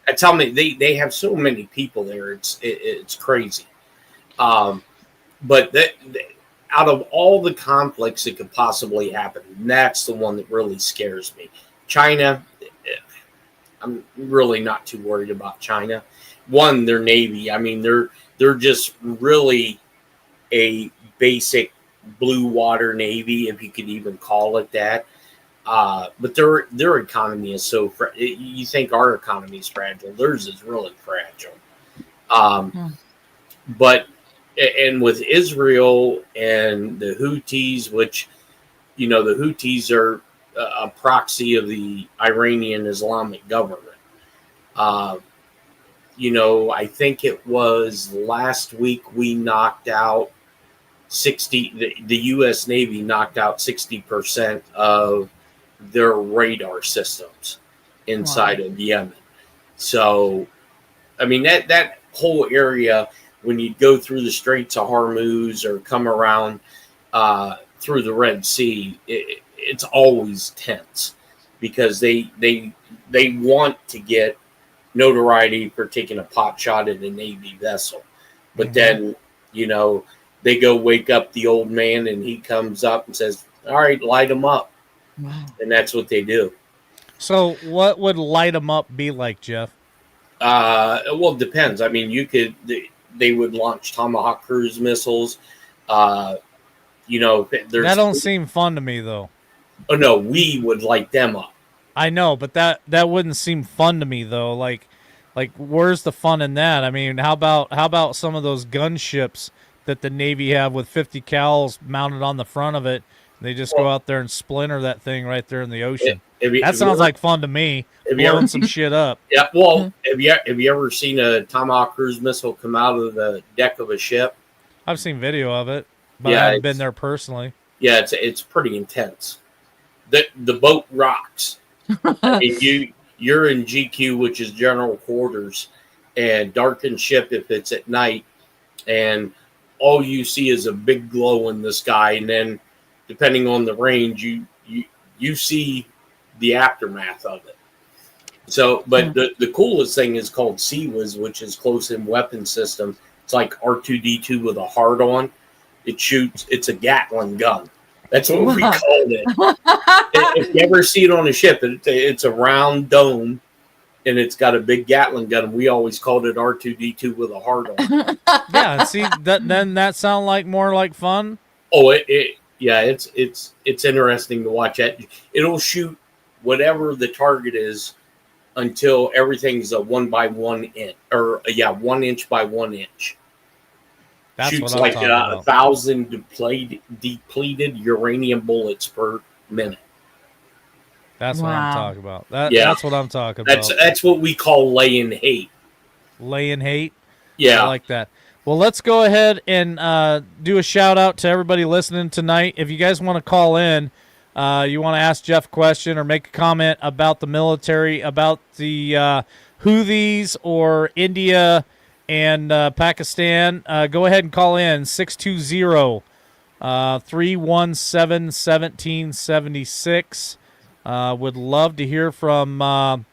That's how many. They have so many people there. It's crazy. But out of all the conflicts that could possibly happen, that's the one that really scares me. China. I'm really not too worried about China. One, their Navy. I mean, they're just really a basic blue water Navy, if you could even call it that. But their economy is so you think our economy is fragile. Theirs is really fragile. But and with Israel and the Houthis, which the Houthis are a proxy of the Iranian Islamic government. I think it was last week we knocked out 60. The U.S. Navy knocked out 60% of their radar systems inside of Yemen. So, I mean, that whole area, when you go through the Straits of Hormuz or come around through the Red Sea, it's always tense because they want to get notoriety for taking a pot shot at a Navy vessel. But then, they go wake up the old man and he comes up and says, "All right, light them up." Wow. And that's what they do. So what would light them up be like, Jeff? Well, it depends. I mean, they would launch Tomahawk cruise missiles. That don't seem fun to me, though. Oh no, we would light them up. I know, but that wouldn't seem fun to me, though. Like, where's the fun in that? I mean, how about some of those gunships that the Navy have with 50 cals mounted on the front of it? They just go out there and splinter that thing right there in the ocean. That sounds like fun to me. Blowing some shit up. Yeah. Well, have you ever seen a Tomahawk cruise missile come out of the deck of a ship? I've seen video of it, but I haven't been there personally. Yeah, it's pretty intense. The boat rocks. You're in GQ, which is general quarters, and darkened ship if it's at night, and all you see is a big glow in the sky, and then depending on the range, you see the aftermath of it. So, but the coolest thing is called CWIS, which is close-in weapon system. It's like R2-D2 with a hard on. It shoots. It's a Gatling gun. That's what we called it. If you ever see it on a ship, it's a round dome, and it's got a big Gatling gun. We always called it R2-D2 with a hard on. Yeah, see, that sound like more like fun. Oh, it's interesting to watch. It'll shoot whatever the target is until everything's a 1 by 1 inch, or 1 inch by 1 inch. That's shoots what I'm like talking about. 1,000 depleted uranium bullets per minute. That's what I'm talking about. Yeah. That's what I'm talking about. That's what we call laying hate. Laying hate. Yeah. I like that. Well, let's go ahead and do a shout out to everybody listening tonight. If you guys want to call in, you want to ask Jeff a question or make a comment about the military, about the Houthis or India and Pakistan, go ahead and call in 620 317 1776. Would love to hear from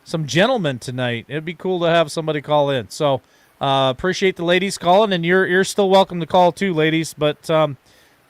some gentlemen tonight. It'd be cool to have somebody call in. So appreciate the ladies calling, and you're still welcome to call too, ladies. But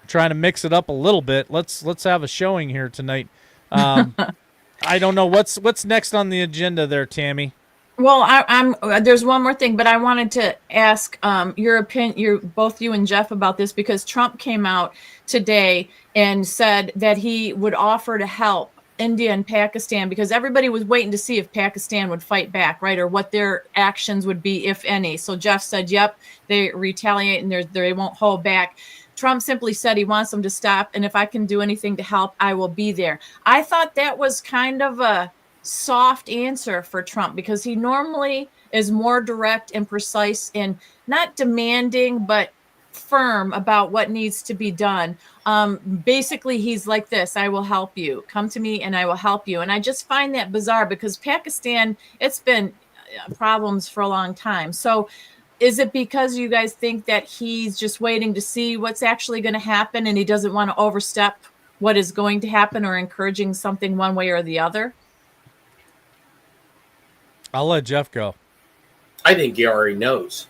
trying to mix it up a little bit. Let's have a showing here tonight. I don't know what's next on the agenda there, Tammy. Well, I'm there's one more thing, but I wanted to ask your opinion, both you and Jeff, about this, because Trump came out today and said that he would offer to help India and Pakistan, because everybody was waiting to see if Pakistan would fight back, right, or what their actions would be, if any. So Jeff said, yep, they retaliate and they won't hold back. Trump simply said he wants them to stop, and if I can do anything to help, I will be there. I thought that was kind of a soft answer for Trump, because he normally is more direct and precise and not demanding, but firm about what needs to be done. Basically, he's like this: I will help you. Come to me and I will help you. And I just find that bizarre, because Pakistan, it's been problems for a long time. So is it because you guys think that he's just waiting to see what's actually going to happen, and he doesn't want to overstep what is going to happen, or encouraging something one way or the other? I'll let Jeff go. I think he already knows.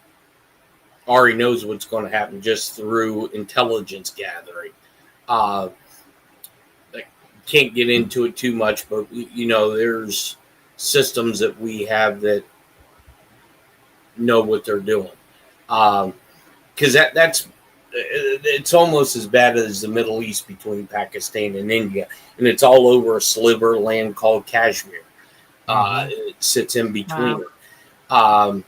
Already knows what's going to happen just through intelligence gathering. I can't get into it too much, but there's systems that we have that know what they're doing. Because that's it's almost as bad as the Middle East between Pakistan and India, and it's all over a sliver of land called Kashmir. It sits in between. Wow.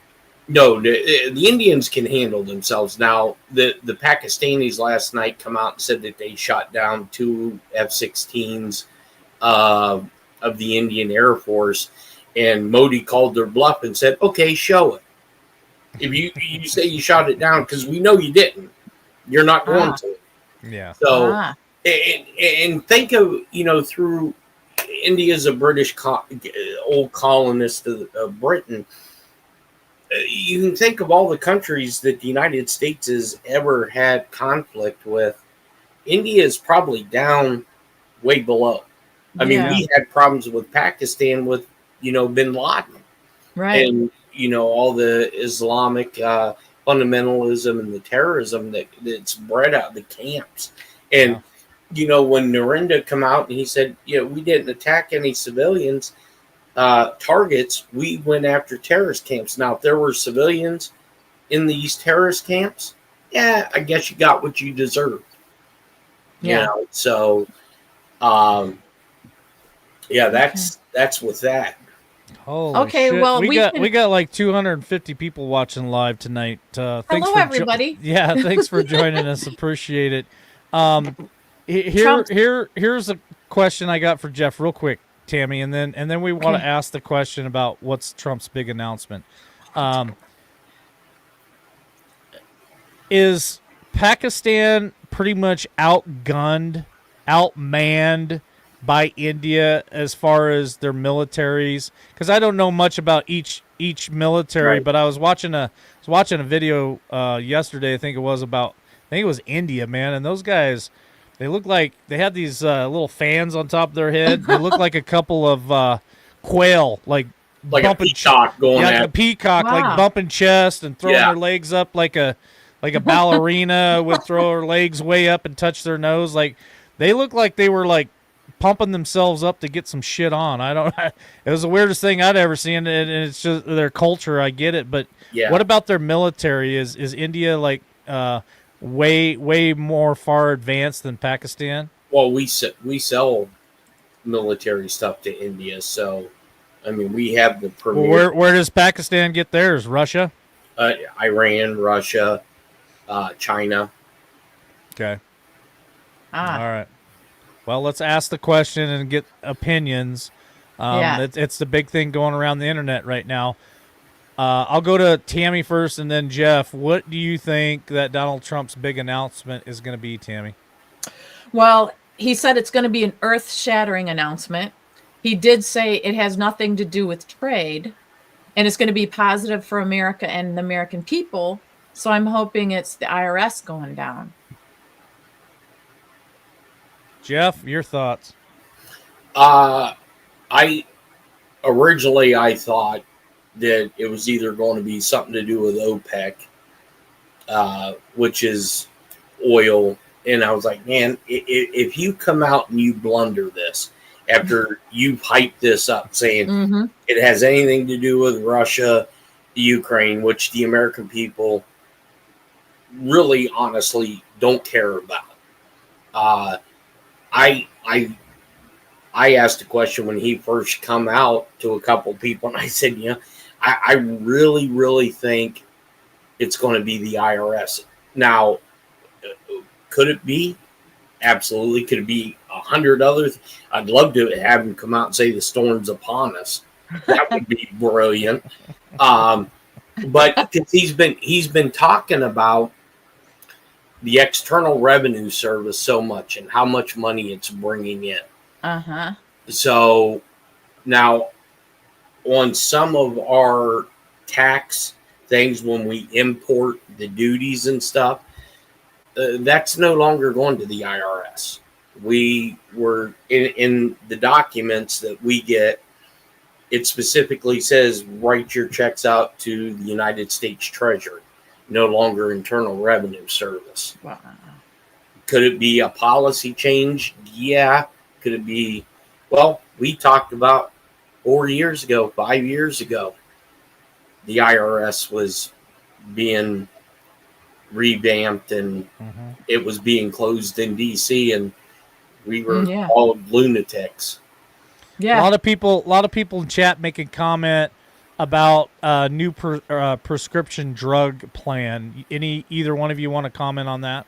No, the Indians can handle themselves. Now, the Pakistanis last night come out and said that they shot down 2 F-16s of the Indian Air Force, and Modi called their bluff and said, "Okay, show it. If you say you shot it down, because we know you didn't, you're not going to." Yeah. So, and think of through India's a British old colonist of Britain. You can think of all the countries that the United States has ever had conflict with. India is probably down way below. I mean, we had problems with Pakistan with, bin Laden. Right. And, all the Islamic fundamentalism and the terrorism that's bred out of the camps. And, when Narendra come out and he said, we didn't attack any civilians targets, we went after terrorist camps. Now, if there were civilians in these terrorist camps, I guess you got what you deserved. Yeah. So, that's with that. Holy Okay, shit. well, we got like 250 people watching live tonight. Thanks hello, for everybody. thanks for joining us. Appreciate it. Here's a question I got for Jeff, real quick, Tammy, and then we want to ask the question about what's Trump's big announcement. Is Pakistan pretty much outgunned, outmanned by India as far as their militaries? Because I don't know much about each military, but I was watching a video yesterday. I think it was India, man, and those guys, they look like they had these little fans on top of their head. They look like a couple of quail, like a peacock going at. Like a peacock, like bumping chest and throwing their legs up like a ballerina would throw her legs way up and touch their nose. Like they look like they were like pumping themselves up to get some shit on. It was the weirdest thing I'd ever seen, and it's just their culture. I get it, but what about their military? Is India like way more far advanced than Pakistan? Well, we sell military stuff to India, so I mean we have the premier. Well, where does Pakistan get theirs? Russia, Iran, Russia. China. Okay. All Ah, right. Well, let's ask the question and get opinions. Yeah. It's the big thing going around the internet right now. I'll go to Tammy first and then Jeff. What do you think that Donald Trump's big announcement is going to be, Tammy? Well, he said it's going to be an earth-shattering announcement. He did say it has nothing to do with trade, and it's going to be positive for America and the American people. So I'm hoping it's the IRS going down. Jeff, your thoughts? I originally I thought that it was either going to be something to do with OPEC, which is oil, and I was like, man, if you come out and you blunder this after you've hyped this up, saying Mm-hmm. it has anything to do with Russia, Ukraine, which the American people really honestly don't care about. I asked a question when he first come out to a couple people, and I said, I really, really think it's going to be the IRS. Now, could it be? Absolutely. Could it be 100 others? I'd love to have him come out and say the storm's upon us. That would be brilliant. But he's been talking about the External Revenue Service so much and how much money it's bringing in. Uh-huh. So now on some of our tax things, when we import the duties and stuff, that's no longer going to the IRS. We were in the documents that we get, it specifically says write your checks out to the United States Treasury, no longer Internal Revenue Service. Wow. Could it be a policy change? Yeah. Could it be, well, we talked about 4 years ago, 5 years ago, the IRS was being revamped and it was being closed in DC, and we were Yeah. all lunatics. Yeah. A lot of people in chat make a comment about new prescription drug plan. Either one of you want to comment on that?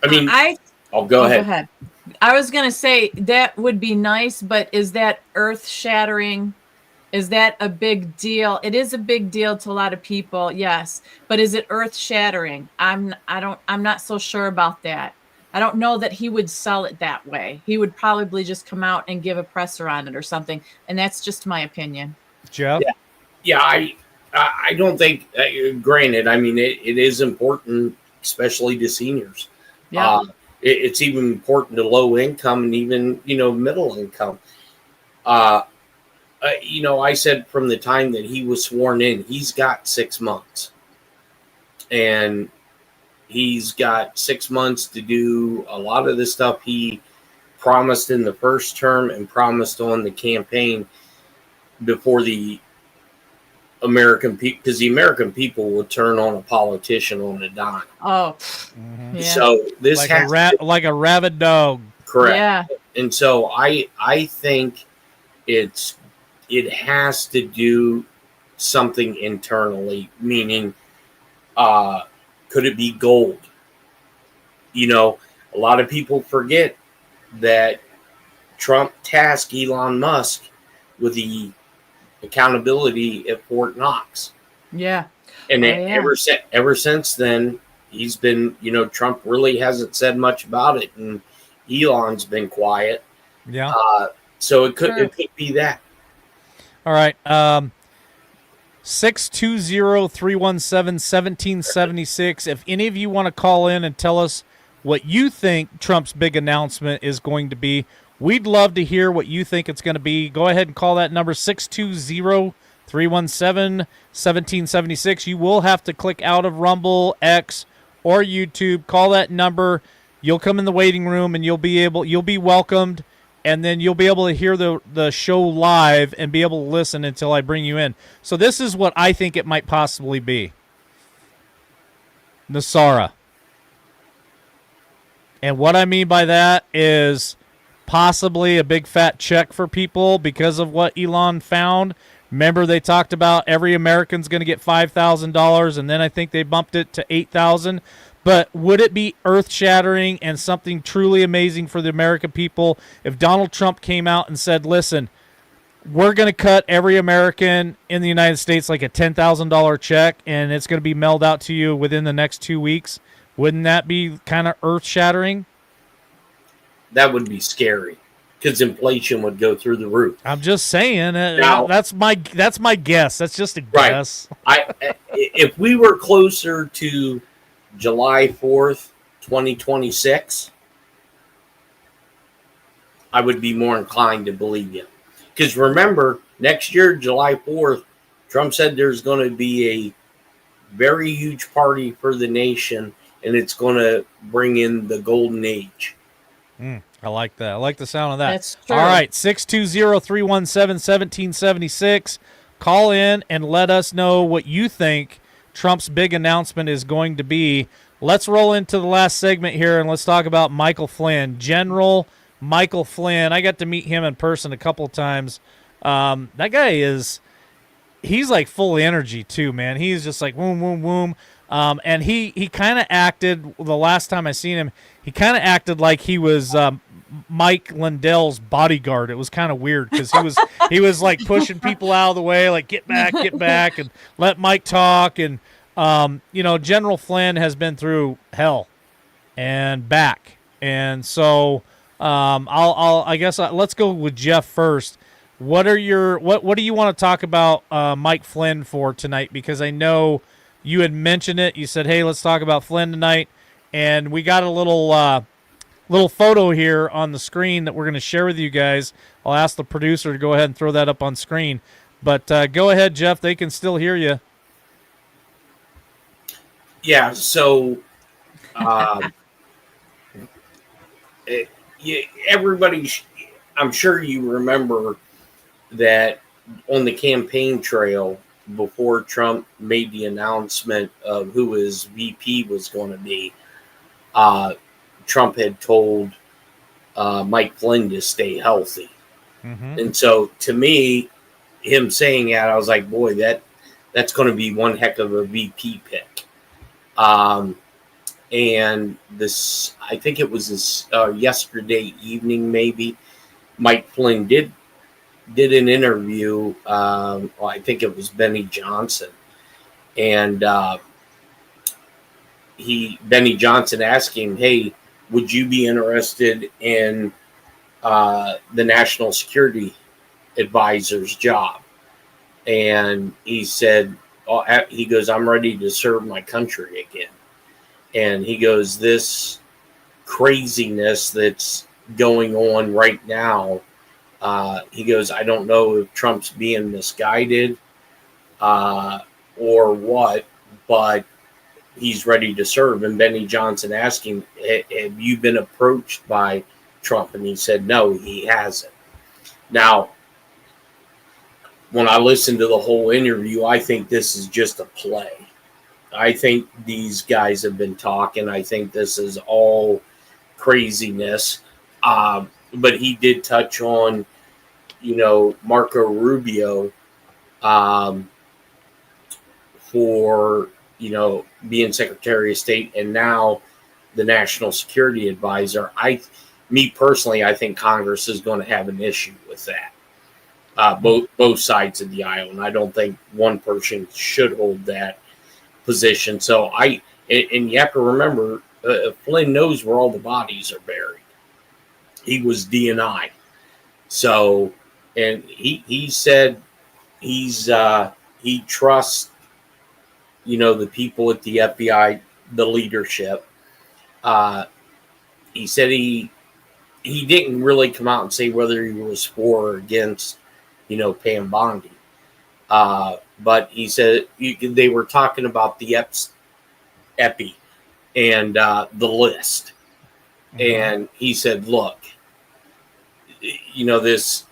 I mean, I'll Go go ahead. ahead. I was going to say that would be nice, but is that earth-shattering? Is that a big deal? It is a big deal to a lot of people, yes. But is it earth-shattering? I'm not so sure about that. I don't know that he would sell it that way. He would probably just come out and give a presser on it or something, and that's just my opinion. Jeff? Yeah, I don't think. Granted, I mean it is important, especially to seniors. Yeah. It's even important to low income and even middle income. I said from the time that he was sworn in, he's got 6 months, and he's got 6 months to do a lot of the stuff he promised in the first term and promised on the campaign before the American people, because the American people will turn on a politician on a dime. Oh, yeah. So this like a rabid dog. Correct. Yeah. And so I think it has to do something internally, meaning could it be gold? A lot of people forget that Trump tasked Elon Musk with the accountability at Fort Knox. Yeah. And yeah. ever since then, he's been, Trump really hasn't said much about it, and Elon's been quiet. Yeah. So it could be that. All right. 620-317-1776. If any of you want to call in and tell us what you think Trump's big announcement is going to be, we'd love to hear what you think it's going to be. Go ahead and call that number, 620-317-1776. You will have to click out of Rumble, X, or YouTube. Call that number. You'll come in the waiting room and you'll be welcomed, and then you'll be able to hear the show live and be able to listen until I bring you in. So this is what I think it might possibly be. Nasara. And what I mean by that is possibly a big fat check for people because of what Elon found. Remember, they talked about every American's going to get $5,000, and then I think they bumped it to $8,000. But would it be earth-shattering and something truly amazing for the American people if Donald Trump came out and said, listen, we're going to cut every American in the United States like a $10,000 check, and it's going to be mailed out to you within the next 2 weeks? Wouldn't that be kind of earth-shattering? That would be scary because inflation would go through the roof. I'm just saying. Now, that's my guess. That's just a right. guess. If we were closer to July 4th, 2026, I would be more inclined to believe you. Because remember, next year, July 4th, Trump said there's going to be a very huge party for the nation, and it's going to bring in the golden age. I like that. I like the sound of that. That's true. All right, 620-317-1776. Call in and let us know what you think Trump's big announcement is going to be. Let's roll into the last segment here, and let's talk about Michael Flynn. General Michael Flynn. I got to meet him in person a couple of times. That guy he's like full of energy too, man. He's just like boom, boom, boom. And he kind of acted, the last time I seen him, he kind of acted like he was Mike Lindell's bodyguard. It was kind of weird because he was like pushing people out of the way, like get back, and let Mike talk. And General Flynn has been through hell and back, and so I guess let's go with Jeff first. What do you want to talk about Mike Flynn for tonight? Because I know you had mentioned it. You said, hey, let's talk about Flynn tonight. And we got a little photo here on the screen that we're going to share with you guys. I'll ask the producer to go ahead and throw that up on screen. But go ahead, Jeff. They can still hear you. Yeah, so everybody, I'm sure you remember that on the campaign trail before Trump made the announcement of who his VP was going to be, Trump had told Mike Flynn to stay healthy. Mm-hmm. And so to me, him saying that, I was like, boy, that's going to be one heck of a VP pick. And this, I think it was this yesterday evening, maybe, Mike Flynn did an interview. I think it was Benny Johnson, and Benny Johnson asked him, "Hey, would you be interested in the national security advisor's job?" And he said, he goes, "I'm ready to serve my country again." And he goes, "This craziness that's going on right now," he goes, "I don't know if Trump's being misguided or what, but he's ready to serve." And Benny Johnson asked him, "Have you been approached by Trump?" And he said, no, he hasn't. Now, when I listened to the whole interview, I think this is just a play. I think these guys have been talking. I think this is all craziness. But he did touch on, Marco Rubio for, being Secretary of State and now the National Security Advisor. Me personally, I think Congress is going to have an issue with that. Both sides of the aisle. And I don't think one person should hold that position. So and you have to remember, Flynn knows where all the bodies are buried. He was DNI. So, and he said he trusts, the people at the FBI, the leadership. He said he didn't really come out and say whether he was for or against, Pam Bondi. But he said they were talking about the epi and the list. Mm-hmm. And he said, look, this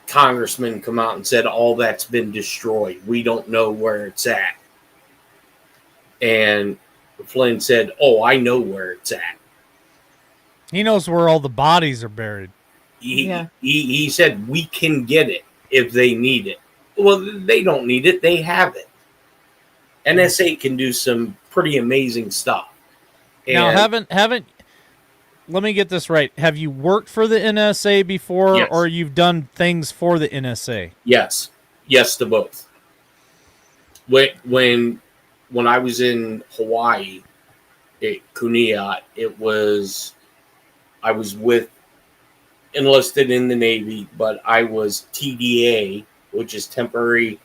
congressman come out and said all that's been destroyed. We don't know where it's at. And Flynn said, oh, I know where it's at. He knows where all the bodies are buried. He said we can get it if they need it. Well, they don't need it. They have it. NSA can do some pretty amazing stuff. Now, And haven't let me get this right. Have you worked for the NSA before, yes, or you've done things for the NSA? yes, yes to both. When I was in Hawaii at Kunia, I was enlisted in the Navy, but I was TDA, which is temporary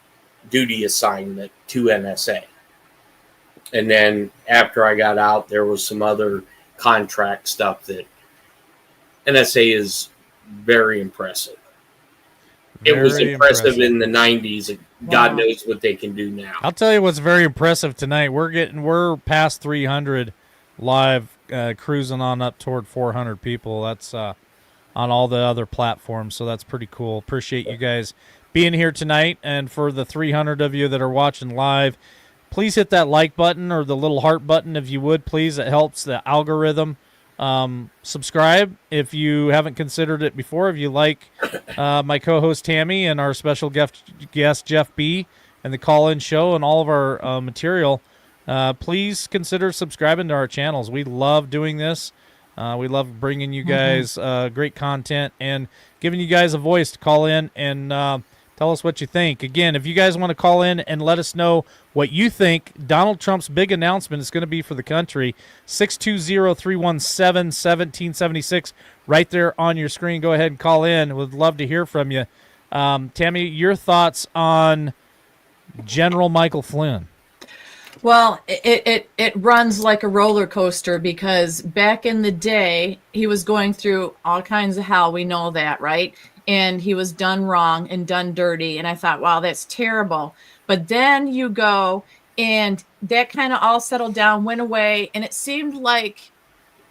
duty assignment to NSA. And then after I got out, there was some other contract stuff that NSA is very impressive. It was Very impressive in the 90s. God Wow. knows what they can do now. I'll tell you what's very impressive tonight. We're past 300 live, cruising on up toward 400 people. That's on all the other platforms, so that's pretty cool. Appreciate you guys being here tonight, and for the 300 of you that are watching live, please hit that like button or the little heart button if you would, please. It helps the algorithm. Subscribe if you haven't considered it before. If you like my co-host Tammy and our special guest Jeff B. and the call-in show and all of our material, please consider subscribing to our channels. We love doing this. We love bringing you guys great content and giving you guys a voice to call in and tell us what you think. Again, if you guys want to call in and let us know what you think Donald Trump's big announcement is going to be for the country, 620-317-1776, right there on your screen. Go ahead and call in. We'd love to hear from you. Tammy, your thoughts on General Michael Flynn? Well, it runs like a roller coaster because back in the day, he was going through all kinds of hell. We know that, right? And he was done wrong and done dirty. And I thought, wow, that's terrible. But then you go and that kind of all settled down, went away. And it seemed like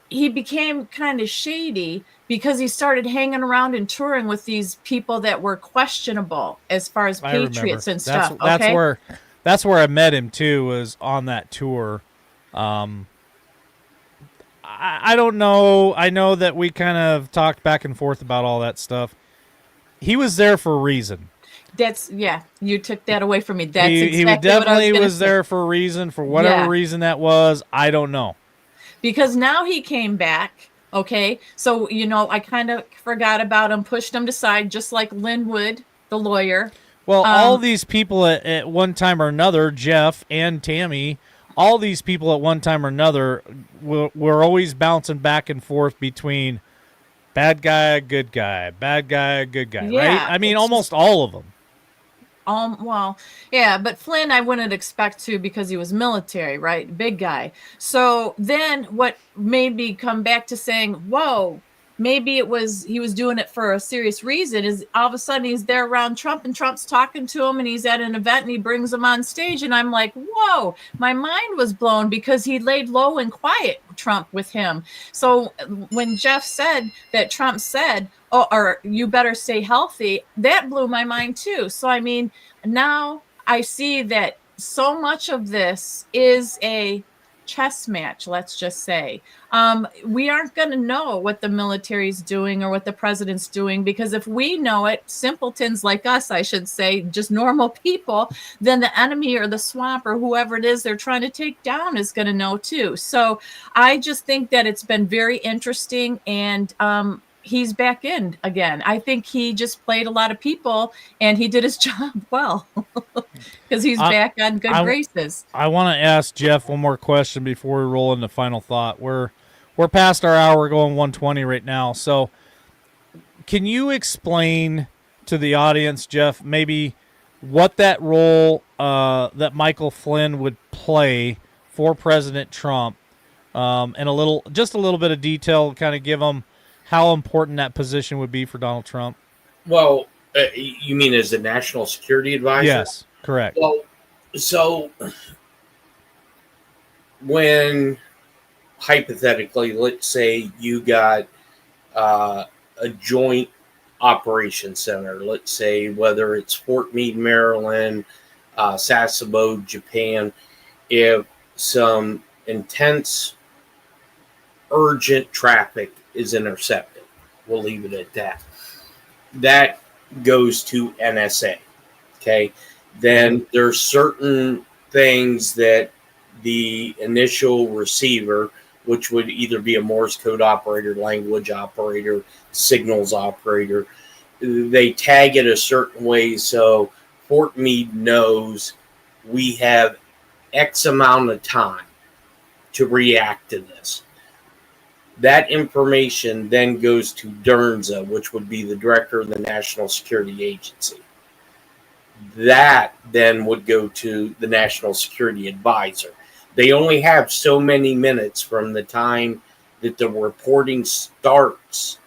he became kind of shady because he started hanging around and touring with these people that were questionable as far as patriots and stuff. That's where I met him too, was on that tour. I don't know. I know that we kind of talked back and forth about all that stuff. He was there for a reason. You took that away from me. That's he exactly definitely what I was there for a reason, for whatever reason that was. I don't know. Because now he came back. Okay. So, I kind of forgot about him, pushed him aside, just like Linwood, the lawyer. Well, all these people at one time or another, Jeff and Tammy, all these people at one time or another were always bouncing back and forth between bad guy, good guy, bad guy, good guy, right? I mean, almost all of them. Well, yeah, but Flynn, I wouldn't expect to because he was military, right? Big guy. So then what made me come back to saying, whoa, maybe he was doing it for a serious reason, is all of a sudden he's there around Trump and Trump's talking to him and he's at an event and he brings him on stage. And I'm like, whoa, my mind was blown because he laid low and quiet, Trump, with him. So when Jeff said that Trump said, oh, or you better stay healthy, that blew my mind too. So, I mean, now I see that so much of this is a chess match, let's just say. We aren't going to know what the military's doing or what the president's doing, because if we know it, simpletons like us, I should say, just normal people, then the enemy or the swamp or whoever it is they're trying to take down is going to know too. So I just think that it's been very interesting, and he's back in again. I think he just played a lot of people and he did his job well because he's back on good graces. I want to ask Jeff one more question before we roll into final thought. We're past our hour, we're going 120 right now. So can you explain to the audience, Jeff, maybe what that role that Michael Flynn would play for President Trump, and a little bit of detail, kind of give them how important that position would be for Donald Trump? Well, you mean as a national security advisor? Yes, correct. Well, so when hypothetically, let's say you got a joint operations center, let's say whether it's Fort Meade, Maryland, Sasebo, Japan, if some intense, urgent traffic is intercepted, we'll leave it at that. That goes to NSA. Okay. Then there's certain things that the initial receiver, which would either be a Morse code operator, language operator, signals operator, they tag it a certain way so Fort Meade knows we have X amount of time to react to this. That information then goes to DERNZA, which would be the director of the National Security Agency. That then would go to the National Security Advisor. They only have so many minutes from the time that the reporting starts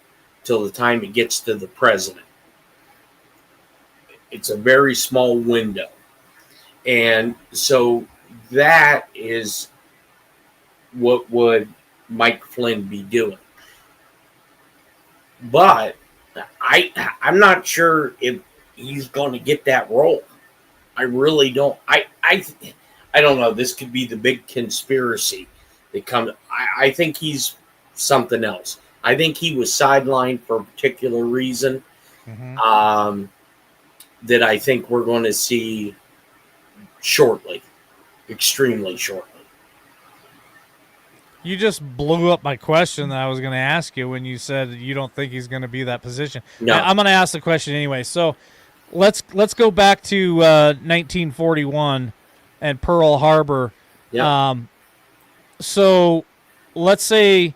till the time it gets to the president. It's a very small window. And so that is what would Mike Flynn be doing. But I'm not sure if he's going to get that role. I really don't. I don't know. This could be the big conspiracy that comes. I think he's something else. I think he was sidelined for a particular reason. That I think we're going to see shortly, extremely shortly. You just blew up my question that I was going to ask you when you said you don't think he's going to be that position. No. I'm going to ask the question anyway. So let's go back to 1941 and Pearl Harbor. Yeah. So let's say,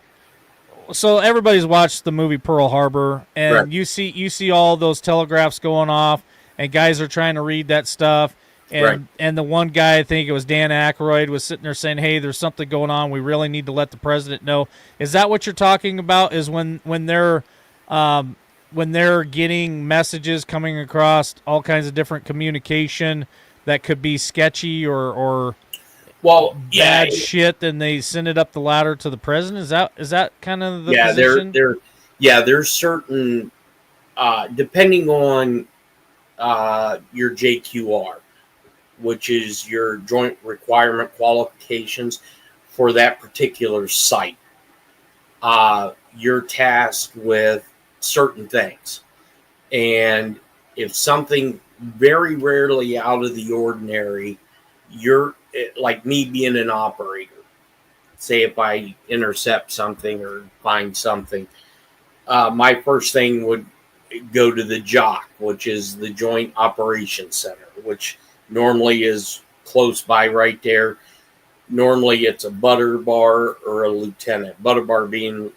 so everybody's watched the movie Pearl Harbor, and Right. you see all those telegraphs going off, and guys are trying to read that stuff. And Right. and the one guy, I think it was Dan Aykroyd, was sitting there saying, "Hey, there's something going on. We really need to let the president know." Is that what you're talking about? Is when they're getting messages coming across all kinds of different communication that could be sketchy or Well, yeah, bad shit, and they send it up the ladder to the president? Is that kind of the yeah, position? there's certain depending on your JQR, which is your joint requirement qualifications for that particular site. You're tasked with certain things. And if something very rarely out of the ordinary, you're like me being an operator. Say if I intercept something or find something, my first thing would go to the JOC, which is the Joint Operations Center, which normally is close by right there. Normally it's a butter bar or a lieutenant. Butter bar being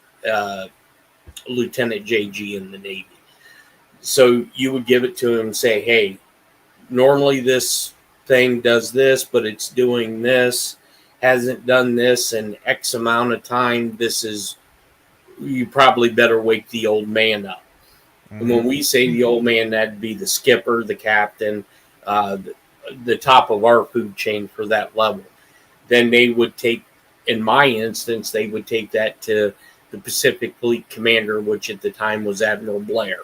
Lieutenant JG in the Navy. So you would give it to him and say, hey, normally this thing does this, but it's doing this, hasn't done this in X amount of time. This is, you probably better wake the old man up. And when we say the old man, that'd be the skipper, the captain, the top of our food chain for that level. Then they would take, in my instance, they would take that to the Pacific Fleet Commander, which at the time was Admiral Blair.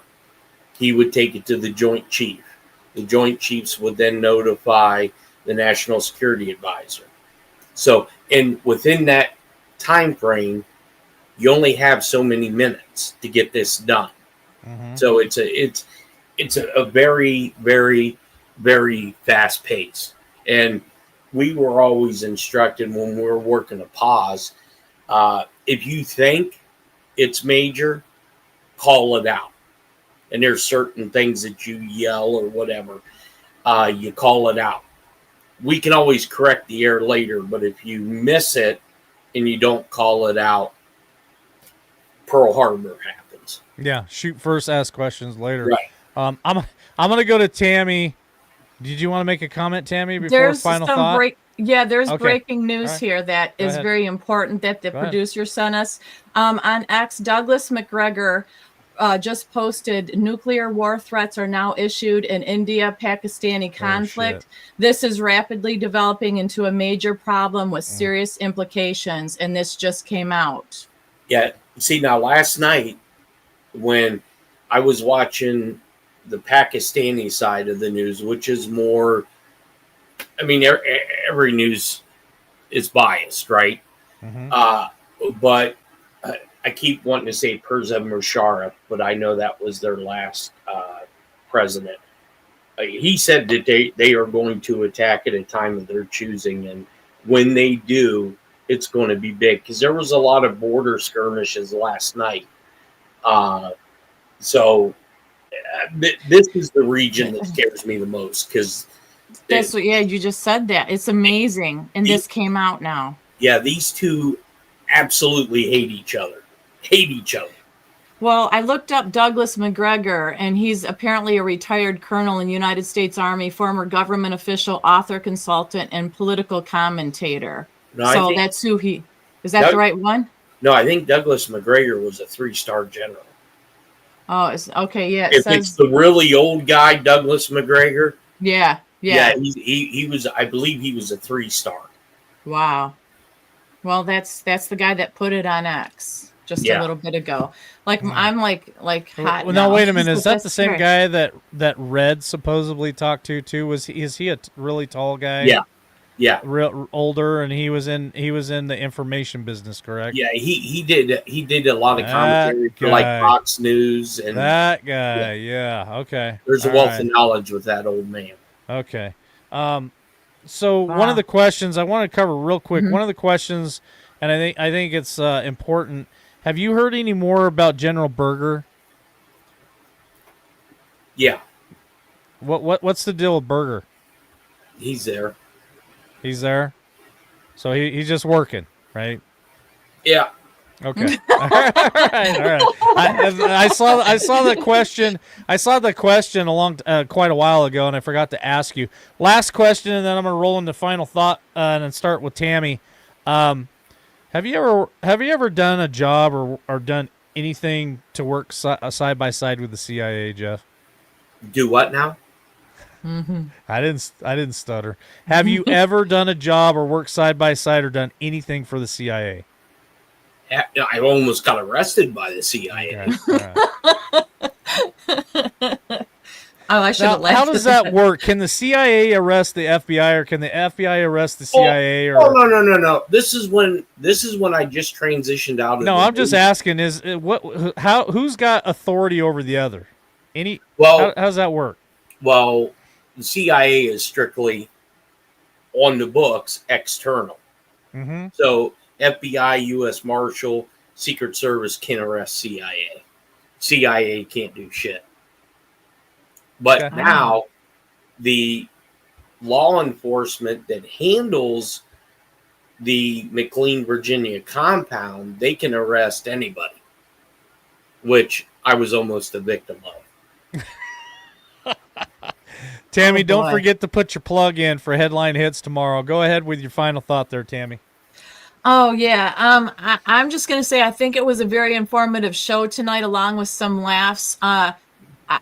He would take it to the Joint Chief. The Joint Chiefs would then notify the National Security Advisor. So, and within that time frame, you only have so many minutes to get this done. So it's a very, very, very fast pace. And we were always instructed when we were working a pause, if you think it's major, call it out. And there's certain things that you yell or whatever, you call it out. We can always correct the error later, but if you miss it and you don't call it out, Pearl Harbor happens. Yeah, shoot first, ask questions later. Right. I'm going to go to Tammy. Did you want to make a comment, Tammy, before There's final some thought? there's Okay. breaking news All right. here that Go is ahead. very important that the Go ahead. producer sent us. On X, Douglas McGregor just posted nuclear war threats are now issued in India-Pakistani conflict. shit. This is rapidly developing into a major problem with serious implications, and this just came out. Yeah. See, now last night when I was watching the Pakistani side of the news, which is more, I mean, every news is biased, right? But I keep wanting to say Pervez Musharraf, but I know that was their last president. he said that they are going to attack at a time of their choosing, and when they do, it's going to be big because there was a lot of border skirmishes last night. So this is the region that scares me the most because That's what, yeah, you just said that. It's amazing. And this came out now. yeah, these two absolutely hate each other. Hate each other. Well, I looked up Douglas McGregor, and he's apparently a retired colonel in the United States Army, former government official, author, consultant, and political commentator. No, So that's who he is. That the right one? No, I think Douglas McGregor was a 3-star general. Oh, it's okay. Yeah, it If says it's the really old guy, Douglas McGregor. yeah. He was. I believe he was a 3-star. Wow. Well, that's the guy that put it on X just a little bit ago. Like I'm like hot. Well, now. no, wait a minute. Is that That's the same correct. guy that Red supposedly talked to too? Is he a really tall guy? Yeah. Real older, and he was in the information business, correct? Yeah, he did a lot of commentary for like Fox News and that guy. Yeah. Okay. There's a wealth of knowledge with that old man. Okay. So one of the questions I want to cover real quick. One of the questions, and I think it's important. Have you heard any more about General Berger? Yeah. What's the deal with Berger? He's there. He's there. So he's just working, right? Yeah. Okay. All right. I saw the question. I saw the question quite a while ago, and I forgot to ask you. Last question, and then I'm gonna roll into final thought and then start with Tammy. Have you ever done a job or done anything to work side by side with the CIA, Jeff? Do what now? I didn't stutter. Have you ever done a job or worked side by side or done anything for the CIA? I almost got arrested by the CIA. Okay. Oh, I should have laughed. How does that work? Can the CIA arrest the FBI, or can the FBI arrest the CIA? No. This is when I just transitioned out of. No, I'm just asking: who's got authority over the other? How does that work? Well, the CIA is strictly on the books, external. Mm-hmm. So FBI, U.S. Marshal, Secret Service can arrest CIA. CIA can't do shit. But now, the law enforcement that handles the McLean, Virginia compound, they can arrest anybody, which I was almost a victim of. Tammy, don't forget to put your plug in for Headline Hits tomorrow. Go ahead with your final thought there, Tammy. Oh, yeah. I'm just going to say I think it was a very informative show tonight, along with some laughs.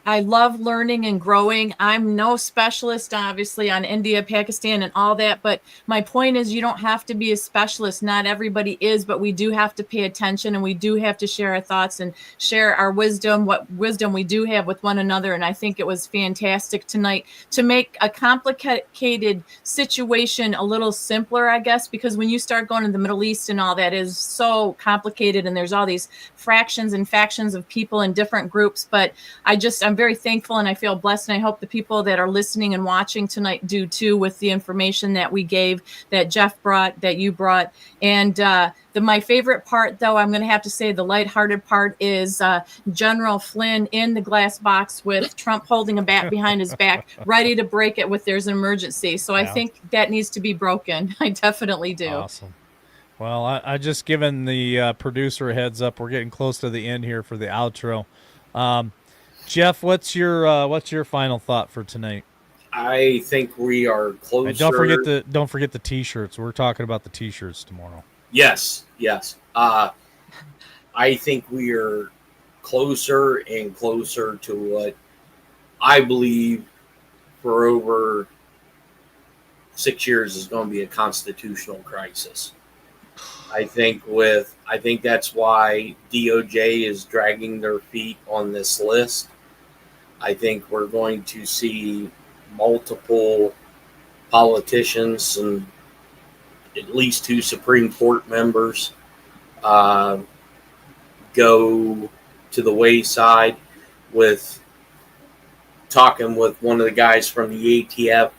I love learning and growing. I'm no specialist, obviously, on India, Pakistan, and all that. But my point is, you don't have to be a specialist. Not everybody is, but we do have to pay attention, and we do have to share our thoughts and share our wisdom, what wisdom we do have with one another. And I think it was fantastic tonight to make a complicated situation a little simpler, I guess, because when you start going to the Middle East and all that is so complicated, and there's all these fractions and factions of people in different groups. But I'm very thankful, and I feel blessed, and I hope the people that are listening and watching tonight do too, with the information that we gave, that Jeff brought, that you brought. And my favorite part, though, I'm going to have to say the lighthearted part is General Flynn in the glass box with Trump holding a bat behind his back, ready to break it if there's an emergency. So I think that needs to be broken. I definitely do. Awesome. Well, I just given the producer a heads up. We're getting close to the end here for the outro. Jeff, what's your final thought for tonight? I think we are closer. And don't forget the t-shirts. We're talking about the t-shirts tomorrow. Yes. I think we are closer and closer to what I believe for over 6 years is going to be a constitutional crisis. I think that's why DOJ is dragging their feet on this list. I think we're going to see multiple politicians and at least 2 Supreme Court members go to the wayside with talking with one of the guys from the ATF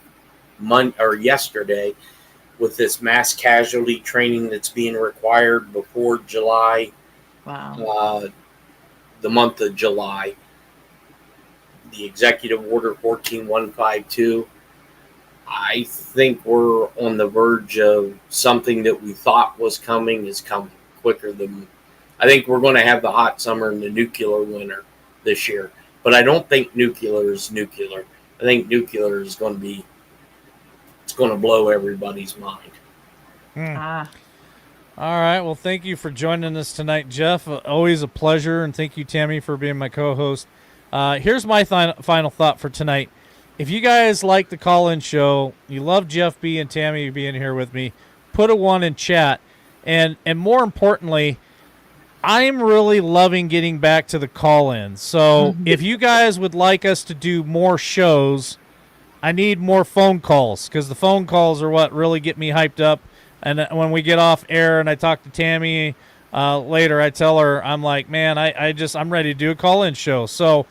yesterday with this mass casualty training that's being required before July, Wow. the month of July. The Executive Order 14152. I think we're on the verge of something that we thought was coming is coming quicker than. I think we're going to have the hot summer and the nuclear winter this year. But I don't think nuclear is nuclear. I think nuclear is going to be, it's going to blow everybody's mind. Ah, All right. Well, thank you for joining us tonight, Jeff. Always a pleasure. And thank you, Tammy, for being my co-host. Here's my final thought for tonight. If you guys like the call-in show, you love Jeff B and Tammy being here with me, put a 1 in chat. And more importantly, I'm really loving getting back to the call-in. So if you guys would like us to do more shows, I need more phone calls because the phone calls are what really get me hyped up. And when we get off air and I talk to Tammy later, I tell her, I'm like, man, I'm ready to do a call-in show. So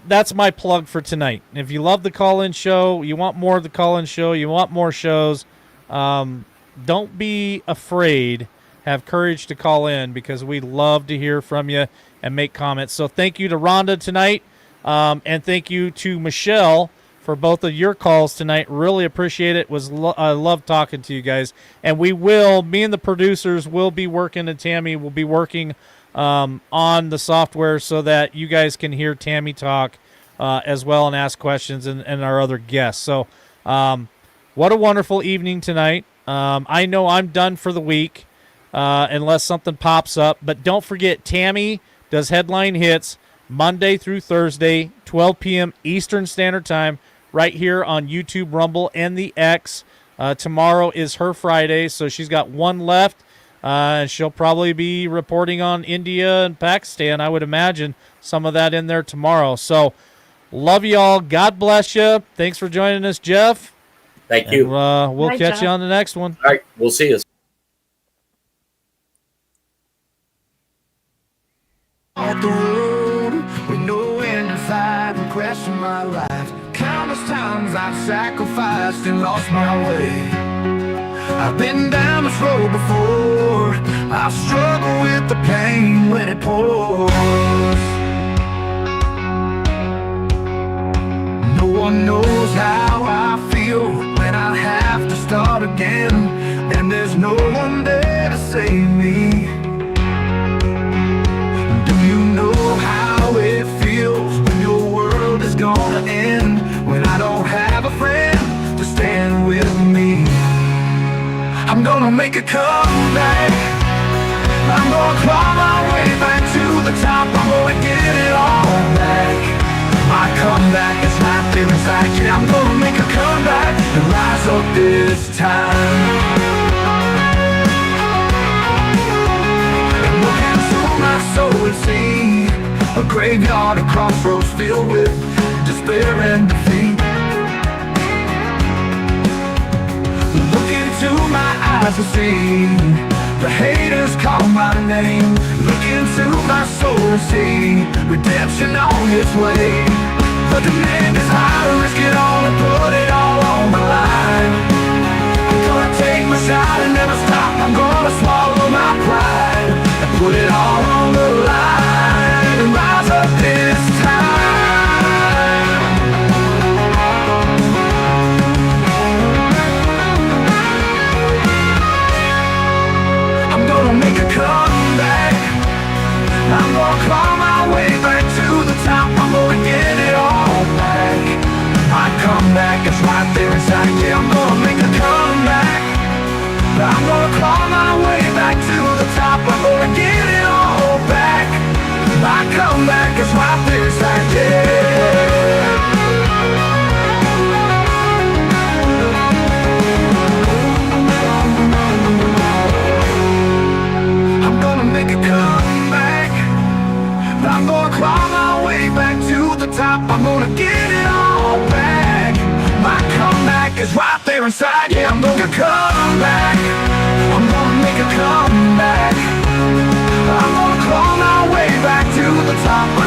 that's my plug for tonight. If you love the call-in show, you want more of the call-in show, you want more shows, don't be afraid. Have courage to call in because we love to hear from you and make comments. So thank you to Rhonda tonight, and thank you to Michelle for both of your calls tonight. Really appreciate it. I love talking to you guys. And me and the producers will be working, and Tammy will be working on the software so that you guys can hear Tammy talk as well and ask questions and our other guests. So what a wonderful evening tonight. I know I'm done for the week. Unless something pops up. But don't forget, Tammy does Headline Hits Monday through Thursday, 12 p.m. Eastern Standard Time, right here on YouTube, Rumble, and the X. Tomorrow is her Friday, so she's got one left. She'll probably be reporting on India and Pakistan. I would imagine some of that in there tomorrow. So love you all. God bless you. Thanks for joining us, Jeff. Thank you. And, we'll Bye, catch Jeff. you on the next one. All right, we'll see you. Off the road with no end in sight, and crashing my life. Countless times I've sacrificed and lost my way. I've been down this road before. I've struggled with the pain when it pours. No one knows how I feel when I have to start again, and there's no one there to save me. How it feels when your world is gonna end, when I don't have a friend to stand with me. I'm gonna make a comeback. I'm gonna claw my way back to the top. I'm gonna get it all back. My comeback is right there inside. Yeah, I'm gonna make a comeback and rise up this time. My soul and see a graveyard, a crossroads filled with despair and defeat. Look into my eyes to see the haters call my name. Look into my soul and see redemption on its way. The demand is high to risk it all and put it all on the line. I'm gonna take my shot and never stop. I'm gonna swallow my pride and put it all on the line and rise up this time. I'm gonna make a comeback. I'm gonna claw my way back to the top. I'm gonna get it all back. My comeback is right there inside. Yeah, I'm gonna make a comeback. I'm gonna claw my way back to the top. I'm gonna get it all back. My comeback is right there inside, yeah. I'm gonna make a comeback. I'm gonna claw my way back to the top. I'm gonna get it all back. My comeback is right there inside, yeah, I'm gonna come back. I'm gonna make a comeback. I'm gonna claw my way back to the top.